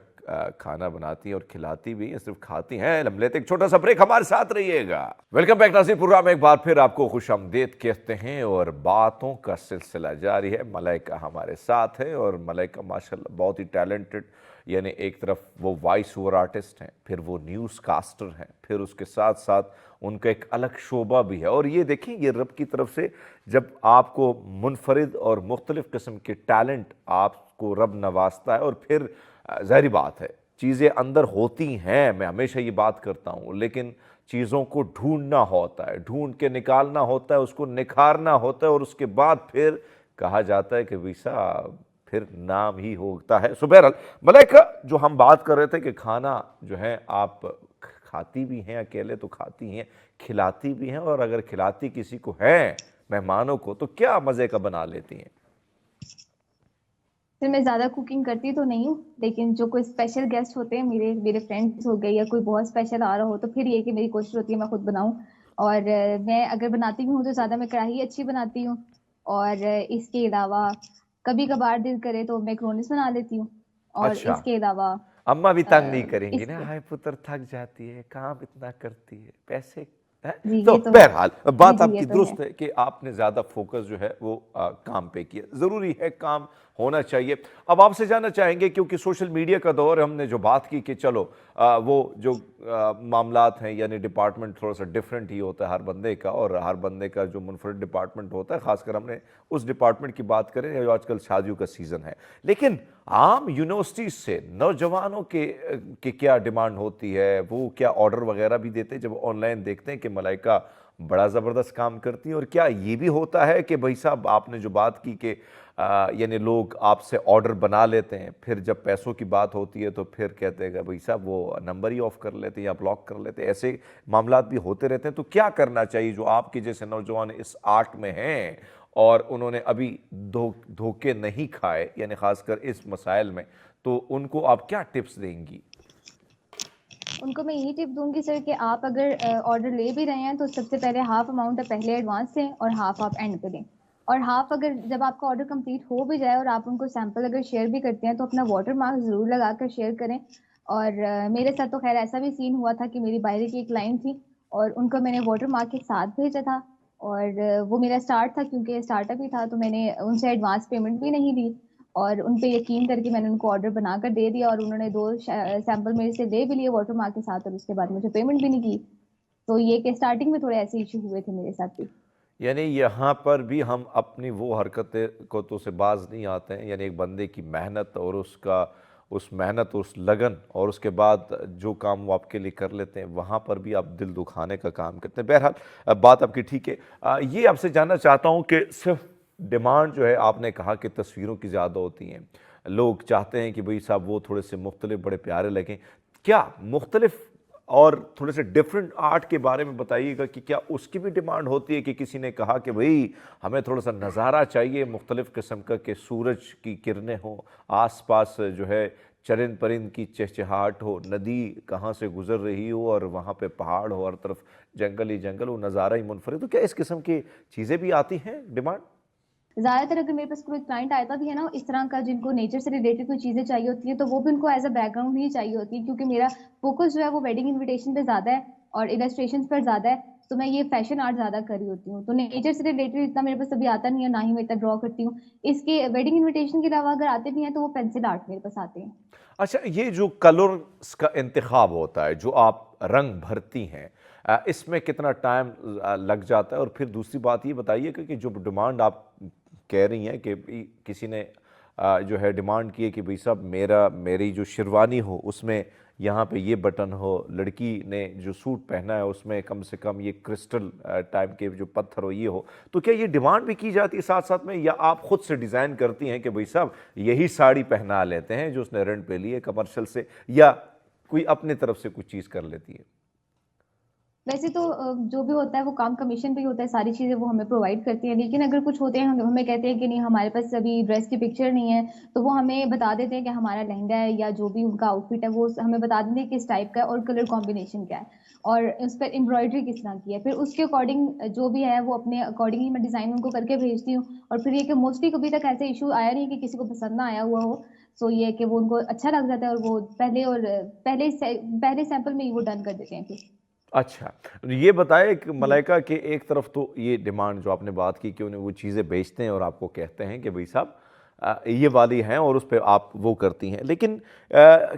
کھانا بناتی ہیں اور کھلاتی بھی ہیں, صرف کھاتی ہیں؟ ہم لیتے ایک چھوٹا سا بریک, ہمارے ساتھ رہیے گا. ویلکم بیک ناظرین, پروگرام میں ایک بار پھر آپ کو خوش آمدید کہتے ہیں, اور باتوں کا سلسلہ جاری ہے. ملائکہ ہمارے ساتھ ہے, اور ملائکہ ماشاءاللہ بہت ہی ٹیلنٹڈ, یعنی ایک طرف وہ وائس اوور آرٹسٹ ہیں, پھر وہ نیوز کاسٹر ہیں, پھر اس کے ساتھ ساتھ ان کا ایک الگ شعبہ بھی ہے. اور یہ دیکھیں, یہ رب کی طرف سے جب آپ کو منفرد اور مختلف قسم کے ٹیلنٹ آپ کو رب نوازتا ہے, اور پھر ظاہری بات ہے چیزیں اندر ہوتی ہیں, میں ہمیشہ یہ بات کرتا ہوں, لیکن چیزوں کو ڈھونڈنا ہوتا ہے, ڈھونڈ کے نکالنا ہوتا ہے, اس کو نکھارنا ہوتا ہے, اور اس کے بعد پھر کہا جاتا ہے کہ ویسا پھر نام ہی ہوتا ہے. سو بہرحال ملائکہ, جو ہم بات کر رہے تھے کہ کھانا جو ہے آپ کھاتی بھی ہیں, اکیلے تو کھاتی ہیں, کھلاتی بھی ہیں, اور اگر کھلاتی کسی کو ہیں مہمانوں کو تو کیا مزے کا بنا لیتی ہیں؟ پھر میں زیادہ کوکنگ کرتی تو نہیں ہوں, لیکن جو کوئی اسپیشل گیسٹ ہوتے ہیں, میرے فرینڈس ہو گئے یا کوئی بہت اسپیشل آ رہا ہو, تو پھر یہ کہ میری کوشش ہوتی ہے میں خود بناؤں. اور میں اگر بناتی بھی ہوں تو زیادہ میں کڑھائی اچھی بناتی ہوں, اور اس کے علاوہ کبھی کبھار دل کرے تو میکرونس بنا لیتی ہوں. اور اچھا, اس کے علاوہ اماں بھی تنگ نہیں کریں گی اس نا, کے ہائے پتر تھک جاتی ہے, کام اتنا کرتی ہے, پیسے جی تو یہ تو ہے. بہرحال جی بات جی آپ یہ کی تو ہے. درست ہے کہ آپ نے زیادہ فوکس جو ہے وہ کام پہ کیا. ضروری ہے, کام ہونا چاہیے. اب آپ سے جاننا چاہیں گے, کیونکہ سوشل میڈیا کا دور ہے, ہم نے جو بات کی کہ چلو وہ جو معاملات ہیں, یعنی ڈپارٹمنٹ تھوڑا سا ڈیفرنٹ ہی ہوتا ہے ہر بندے کا, اور ہر بندے کا جو منفرد ڈپارٹمنٹ ہوتا ہے, خاص کر ہم نے اس ڈپارٹمنٹ کی بات کریں جو آج کل شادیوں کا سیزن ہے. لیکن عام یونیورسٹیز سے نوجوانوں کے کیا ڈیمانڈ ہوتی ہے, وہ کیا آرڈر وغیرہ بھی دیتے ہیں جب آن لائن دیکھتے ہیں کہ ملائکہ بڑا زبردست کام کرتی ہیں؟ اور کیا یہ بھی ہوتا ہے کہ بھائی صاحب آپ نے جو بات کی کہ یعنی لوگ آپ سے آرڈر بنا لیتے ہیں, پھر جب پیسوں کی بات ہوتی ہے تو پھر کہتے ہیں کہ بھائی صاحب وہ نمبر ہی آف کر لیتے ہیں یا بلاک کر لیتے ہیں, ایسے معاملات بھی ہوتے رہتے ہیں. تو کیا کرنا چاہیے جو آپ کے جیسے نوجوان اس آرٹ میں ہیں اور انہوں نے ابھی دھوکے نہیں کھائے، یعنی خاص کر اس مسائل میں، تو ان کو آپ کیا ٹپس دیں گی؟ ان کو میں یہی ٹپ دوں گی سر کہ آپ اگر آرڈر لے بھی رہے ہیں تو سب سے پہلے ہاف اماؤنٹ پہلے ایڈوانس دیں اور ہاف آپ اینڈ پہ دیں، اور ہاف اگر جب آپ کا آرڈر کمپلیٹ ہو بھی جائے اور آپ ان کو سیمپل اگر شیئر بھی کرتے ہیں تو اپنا واٹر مارک ضرور لگا کر شیئر کریں۔ اور میرے ساتھ تو خیر ایسا بھی سین ہوا تھا کہ میری باہر کی ایک کلائنٹ تھی اور ان کو میں نے واٹر مارک کے ساتھ بھیجا تھا، اور وہ میرا اسٹارٹ تھا کیونکہ اسٹارٹ اپ ہی تھا، تو میں نے ان سے ایڈوانس پیمنٹ بھی نہیں دی اور ان پہ یقین کر کے میں نے ان کو آرڈر بنا کر دے دیا، اور انہوں نے 2 سیمپل میرے سے لے بھی لیے واٹر مارک کے ساتھ اور اس کے بعد مجھے پیمنٹ بھی نہیں کی۔ تو یہ کہ اسٹارٹنگ میں تھوڑے ایسے ایشو ہوئے تھے میرے ساتھ بھی۔ یعنی یہاں پر بھی ہم اپنی وہ حرکتیں کو تو سے باز نہیں آتے ہیں، یعنی ایک بندے کی محنت اور اس محنت، اس لگن، اور اس کے بعد جو کام وہ آپ کے لیے کر لیتے ہیں وہاں پر بھی آپ دل دکھانے کا کام کرتے ہیں۔ بہرحال بات آپ کی ٹھیک ہے۔ یہ آپ سے جاننا چاہتا ہوں کہ صرف ڈیمانڈ جو ہے، آپ نے کہا کہ تصویروں کی زیادہ ہوتی ہیں، لوگ چاہتے ہیں کہ بھئی صاحب وہ تھوڑے سے مختلف، بڑے پیارے لگیں، کیا مختلف اور تھوڑے سے ڈیفرنٹ آرٹ کے بارے میں بتائیے گا کہ کیا اس کی بھی ڈیمانڈ ہوتی ہے کہ کسی نے کہا کہ بھئی ہمیں تھوڑا سا نظارہ چاہیے مختلف قسم کا، کہ سورج کی کرنیں ہوں، آس پاس جو ہے چرند پرند کی چہچہاہٹ ہو، ندی کہاں سے گزر رہی ہو اور وہاں پہ پہاڑ ہو، ہر طرف جنگل ہی جنگل ہو، نظارہ ہی منفرد ہو، کیا اس قسم کی چیزیں بھی آتی ہیں ڈیمانڈ؟ زیادہ تر اگر میرے پاس کوئی کلائنٹ آتا بھی ہے نا اس طرح کا جن کو نیچر سے ریلیٹڈ کوئی چیزیں چاہیے ہوتی ہیں تو وہ بھی ان کو ایز اے بیک گراؤنڈ ہی چاہیے ہوتی ہے، کیونکہ میرا فوکس جو ہے وہ ویڈنگ انویٹیشن پہ زیادہ ہے اور السٹریشن پر زیادہ ہے، تو میں یہ فیشن آرٹ زیادہ کر رہی ہوتی ہوں، تو نیچر سے ریلیٹڈ اتنا میرے پاس ابھی آتا نہیں ہے، نہ ہی میں اتنا ڈرا کرتی ہوں۔ اس کے ویڈنگ انویٹیشن کے علاوہ اگر آتے بھی ہیں تو وہ پینسل آرٹ میرے پاس آتے ہیں۔ اچھا، یہ جو کلرز کا انتخاب ہوتا ہے، جو آپ رنگ بھرتی ہیں، اس میں کتنا ٹائم لگ جاتا ہے؟ اور پھر دوسری بات یہ بتائیے کہ جو ڈیمانڈ آپ کہہ رہی ہیں کہ کسی نے جو ہے ڈیمانڈ کی ہے کہ بھئی صاحب میری جو شیروانی ہو اس میں یہاں پہ یہ بٹن ہو، لڑکی نے جو سوٹ پہنا ہے اس میں کم سے کم یہ کرسٹل ٹائپ کے جو پتھر ہو یہ ہو، تو کیا یہ ڈیمانڈ بھی کی جاتی ہے ساتھ ساتھ میں، یا آپ خود سے ڈیزائن کرتی ہیں کہ بھئی صاحب یہی ساڑی پہنا لیتے ہیں جو اس نے رینٹ پہ لی ہے کمرشل سے، یا کوئی اپنے طرف سے کچھ چیز کر لیتی ہے؟ ویسے تو جو بھی ہوتا ہے وہ کام کمیشن پہ ہی ہوتا ہے، ساری چیزیں وہ ہمیں پرووائڈ کرتی ہیں، لیکن اگر کچھ ہوتے ہیں ہمیں کہتے ہیں کہ نہیں ہمارے پاس ابھی ڈریس کی پکچر نہیں ہے تو وہ ہمیں بتا دیتے ہیں کہ ہمارا لہنگا ہے یا جو بھی ان کا آؤٹ فٹ ہے وہ ہمیں بتا دیتے ہیں کس ٹائپ کا ہے اور کلر کمبینیشن کیا ہے اور اس پر امبرائڈری کس طرح کی ہے، پھر اس کے اکارڈنگ جو بھی ہے وہ اپنے اکارڈنگلی میں ڈیزائن ان کو کر کے بھیجتی ہوں۔ اور پھر یہ کہ موسٹلی کبھی تک ایسے ایشو آیا نہیں کہ کسی کو پسند نہ آیا ہوا ہو، سو یہ کہ وہ ان کو اچھا لگ جاتا ہے اور وہ پہلے سیمپل میں ہی وہ ڈن کر دیتے ہیں پھر۔ اچھا، یہ بتائے کہ ملائکہ کہ ایک طرف تو یہ ڈیمانڈ جو آپ نے بات کی کہ انہیں وہ چیزیں بیچتے ہیں اور آپ کو کہتے ہیں کہ بھئی صاحب یہ والی ہیں اور اس پہ آپ وہ کرتی ہیں، لیکن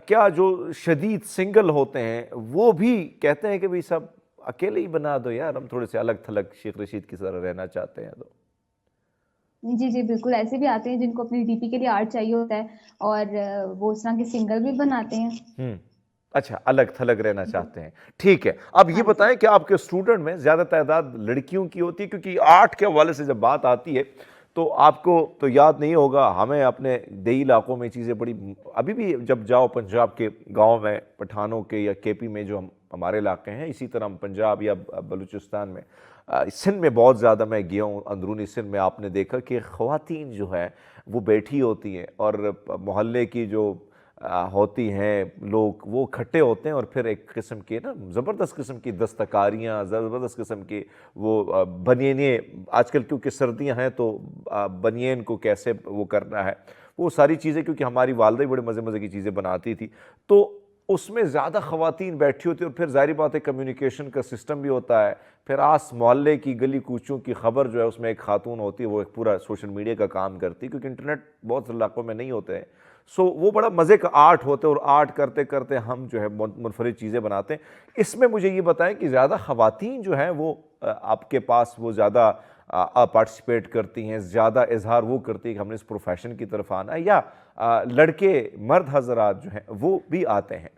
کیا جو شدید سنگل ہوتے ہیں وہ بھی کہتے ہیں کہ بھئی صاحب اکیلے ہی بنا دو یار، ہم تھوڑے سے الگ تھلگ شیخ رشید کی طرح رہنا چاہتے ہیں؟ تو جی جی بالکل، ایسے بھی آتے ہیں جن کو اپنی ڈی پی کے لیے آرٹ چاہیے ہوتا ہے اور وہ اس طرح کے سنگل بھی بناتے ہیں۔ اچھا، الگ تھلگ رہنا چاہتے ہیں، ٹھیک ہے۔ اب یہ بتائیں کہ آپ کے اسٹوڈنٹ میں زیادہ تعداد لڑکیوں کی ہوتی ہے؟ کیونکہ آرٹ کے حوالے سے جب بات آتی ہے تو آپ کو تو یاد نہیں ہوگا، ہمیں اپنے دیہی علاقوں میں چیزیں بڑی، ابھی بھی جب جاؤ پنجاب کے گاؤں میں، پٹھانوں کے یا کے پی میں جو ہمارے علاقے ہیں، اسی طرح پنجاب یا بلوچستان میں، سندھ میں بہت زیادہ میں گیا ہوں، اندرونی سندھ میں آپ نے دیکھا کہ خواتین جو ہے وہ بیٹھی ہوتی ہیں اور محلے کی جو ہوتی ہیں لوگ وہ کھٹے ہوتے ہیں اور پھر ایک قسم کے نا زبردست قسم کی دستکاریاں، زبردست قسم کی وہ بنینیں، آج کل کیونکہ سردیاں ہیں تو بنین کو کیسے وہ کرنا ہے، وہ ساری چیزیں، کیونکہ ہماری والدہ ہی بڑے مزے مزے کی چیزیں بناتی تھی، تو اس میں زیادہ خواتین بیٹھی ہوتی ہیں اور پھر ظاہری بات ہے کمیونیکیشن کا سسٹم بھی ہوتا ہے، پھر آس محلے کی گلی کوچوں کی خبر جو ہے اس میں ایک خاتون ہوتی ہے، وہ ایک پورا سوشل میڈیا کا کام کرتی ہے، کیونکہ انٹرنیٹ بہت سے علاقوں میں نہیں ہوتے ہیں، سو وہ بڑا مزے کا آرٹ ہوتا ہے اور آرٹ کرتے کرتے ہم جو ہے منفرد چیزیں بناتے ہیں۔ اس میں مجھے یہ بتائیں کہ زیادہ خواتین جو ہیں وہ آپ کے پاس وہ زیادہ پارٹیسپیٹ کرتی ہیں، زیادہ اظہار وہ کرتی ہیں کہ ہم نے اس پروفیشن کی طرف آنا ہے، یا لڑکے مرد حضرات جو ہیں وہ بھی آتے ہیں؟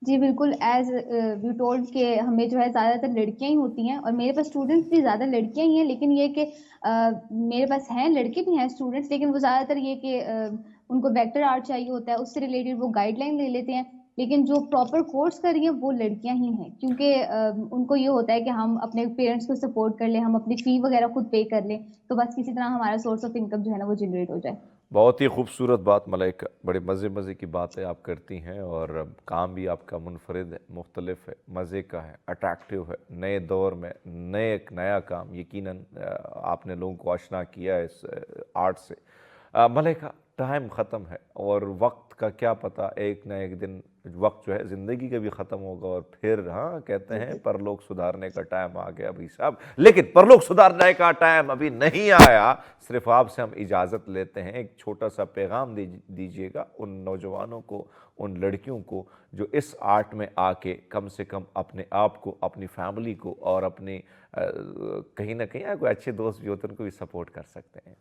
جی بالکل، ایز یو ٹولڈ کہ ہمیں جو ہے زیادہ تر لڑکیاں ہی ہوتی ہیں اور میرے پاس اسٹوڈنٹس بھی زیادہ لڑکیاں ہی ہیں، لیکن یہ کہ میرے پاس ہیں لڑکے بھی ہیں اسٹوڈنٹس، لیکن وہ زیادہ تر یہ کہ ان کو ویکٹر آرٹ چاہیے ہوتا ہے، اس سے ریلیٹڈ وہ گائیڈ لائن لے لیتے ہیں لیکن جو پراپر کورس کر رہی ہیں وہ لڑکیاں ہی ہیں، کیونکہ ان کو یہ ہوتا ہے کہ ہم اپنے پیرنٹس کو سپورٹ کر لیں، ہم اپنی فی وغیرہ خود پے کر لیں، تو بس کسی طرح ہمارا سورس آف انکم جو ہے نا وہ جنریٹ ہو جائے۔ بہت ہی خوبصورت بات ملائکہ، بڑے مزے کی باتیں آپ کرتی ہیں، اور کام بھی آپ کا منفرد ہے، مختلف ہے، مزے کا ہے، اٹریکٹیو ہے، نئے دور میں ایک نیا کام یقیناً آپ نے لوگوں کو آشنا کیا ہے اس آرٹ سے۔ ملائکہ، ٹائم ختم ہے اور وقت کا کیا پتہ، ایک نہ ایک دن وقت جو ہے زندگی کا بھی ختم ہوگا، اور پھر ہاں کہتے ہیں پرلوک سدھارنے کا ٹائم آ گیا ابھی صاحب، لیکن پرلوک سدھارنے کا ٹائم ابھی نہیں آیا۔ صرف آپ سے ہم اجازت لیتے ہیں، ایک چھوٹا سا پیغام دیجئے گا ان نوجوانوں کو، ان لڑکیوں کو جو اس آرٹ میں آ کے کم سے کم اپنے آپ کو، اپنی فیملی کو، اور اپنی کہیں نہ کہیں کوئی اچھے دوست بھی ہوتے ہیں ان کو بھی سپورٹ کر سکتے ہیں۔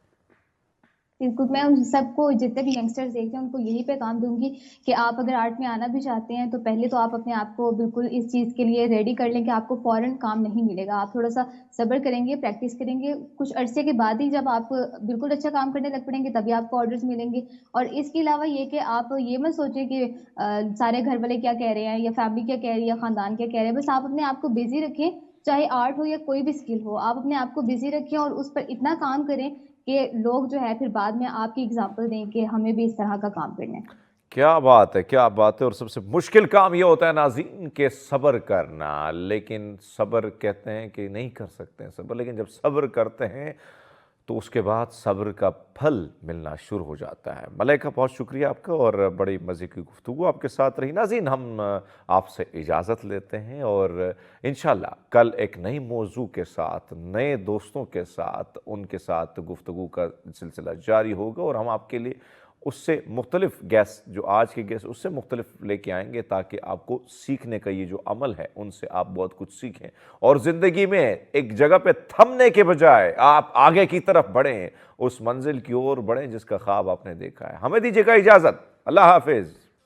بالکل، میں ان سب کو، جتنے بھی ینگسٹرز دیکھتے ہیں ان کو یہی پیغام دوں گی کہ آپ اگر آرٹ میں آنا بھی چاہتے ہیں تو پہلے تو آپ اپنے آپ کو بالکل اس چیز کے لیے ریڈی کر لیں کہ آپ کو فوراً کام نہیں ملے گا، آپ تھوڑا سا صبر کریں گے، پریکٹس کریں گے، کچھ عرصے کے بعد ہی جب آپ بالکل اچھا کام کرنے لگ پڑیں گے تبھی آپ کو آرڈرز ملیں گے۔ اور اس کے علاوہ یہ کہ آپ یہ مت سوچیں کہ سارے گھر والے کیا کہہ رہے ہیں یا فیملی کیا کہہ رہی ہے یا خاندان کیا کہہ رہے ہیں، بس آپ اپنے آپ کو بزی رکھیں، چاہے آرٹ ہو یا کوئی بھی اسکل ہو، آپ اپنے آپ کو بزی رکھیں اور اس پر اتنا کام کریں کہ لوگ جو ہے پھر بعد میں آپ کی اگزامپل دیں کہ ہمیں بھی اس طرح کا کام کرنا ہے۔ کیا بات ہے، کیا بات ہے، اور سب سے مشکل کام یہ ہوتا ہے ناظرین کہ صبر کرنا، لیکن صبر کہتے ہیں کہ نہیں کر سکتے ہیں صبر، لیکن جب صبر کرتے ہیں تو اس کے بعد صبر کا پھل ملنا شروع ہو جاتا ہے۔ ملائکہ، بہت شکریہ آپ کا، اور بڑی مزے کی گفتگو آپ کے ساتھ رہی۔ ناظرین، ہم آپ سے اجازت لیتے ہیں، اور انشاءاللہ کل ایک نئی موضوع کے ساتھ، نئے دوستوں کے ساتھ، ان کے ساتھ گفتگو کا سلسلہ جاری ہوگا، اور ہم آپ کے لیے اس سے مختلف گیسٹ، جو آج کے گیسٹ اس سے مختلف لے کے آئیں گے، تاکہ آپ کو سیکھنے کا یہ جو عمل ہے ان سے آپ بہت کچھ سیکھیں، اور زندگی میں ایک جگہ پہ تھمنے کے بجائے آپ آگے کی طرف بڑھیں، اس منزل کی اور بڑھیں جس کا خواب آپ نے دیکھا ہے۔ ہمیں دیجیے گا اجازت، اللہ حافظ۔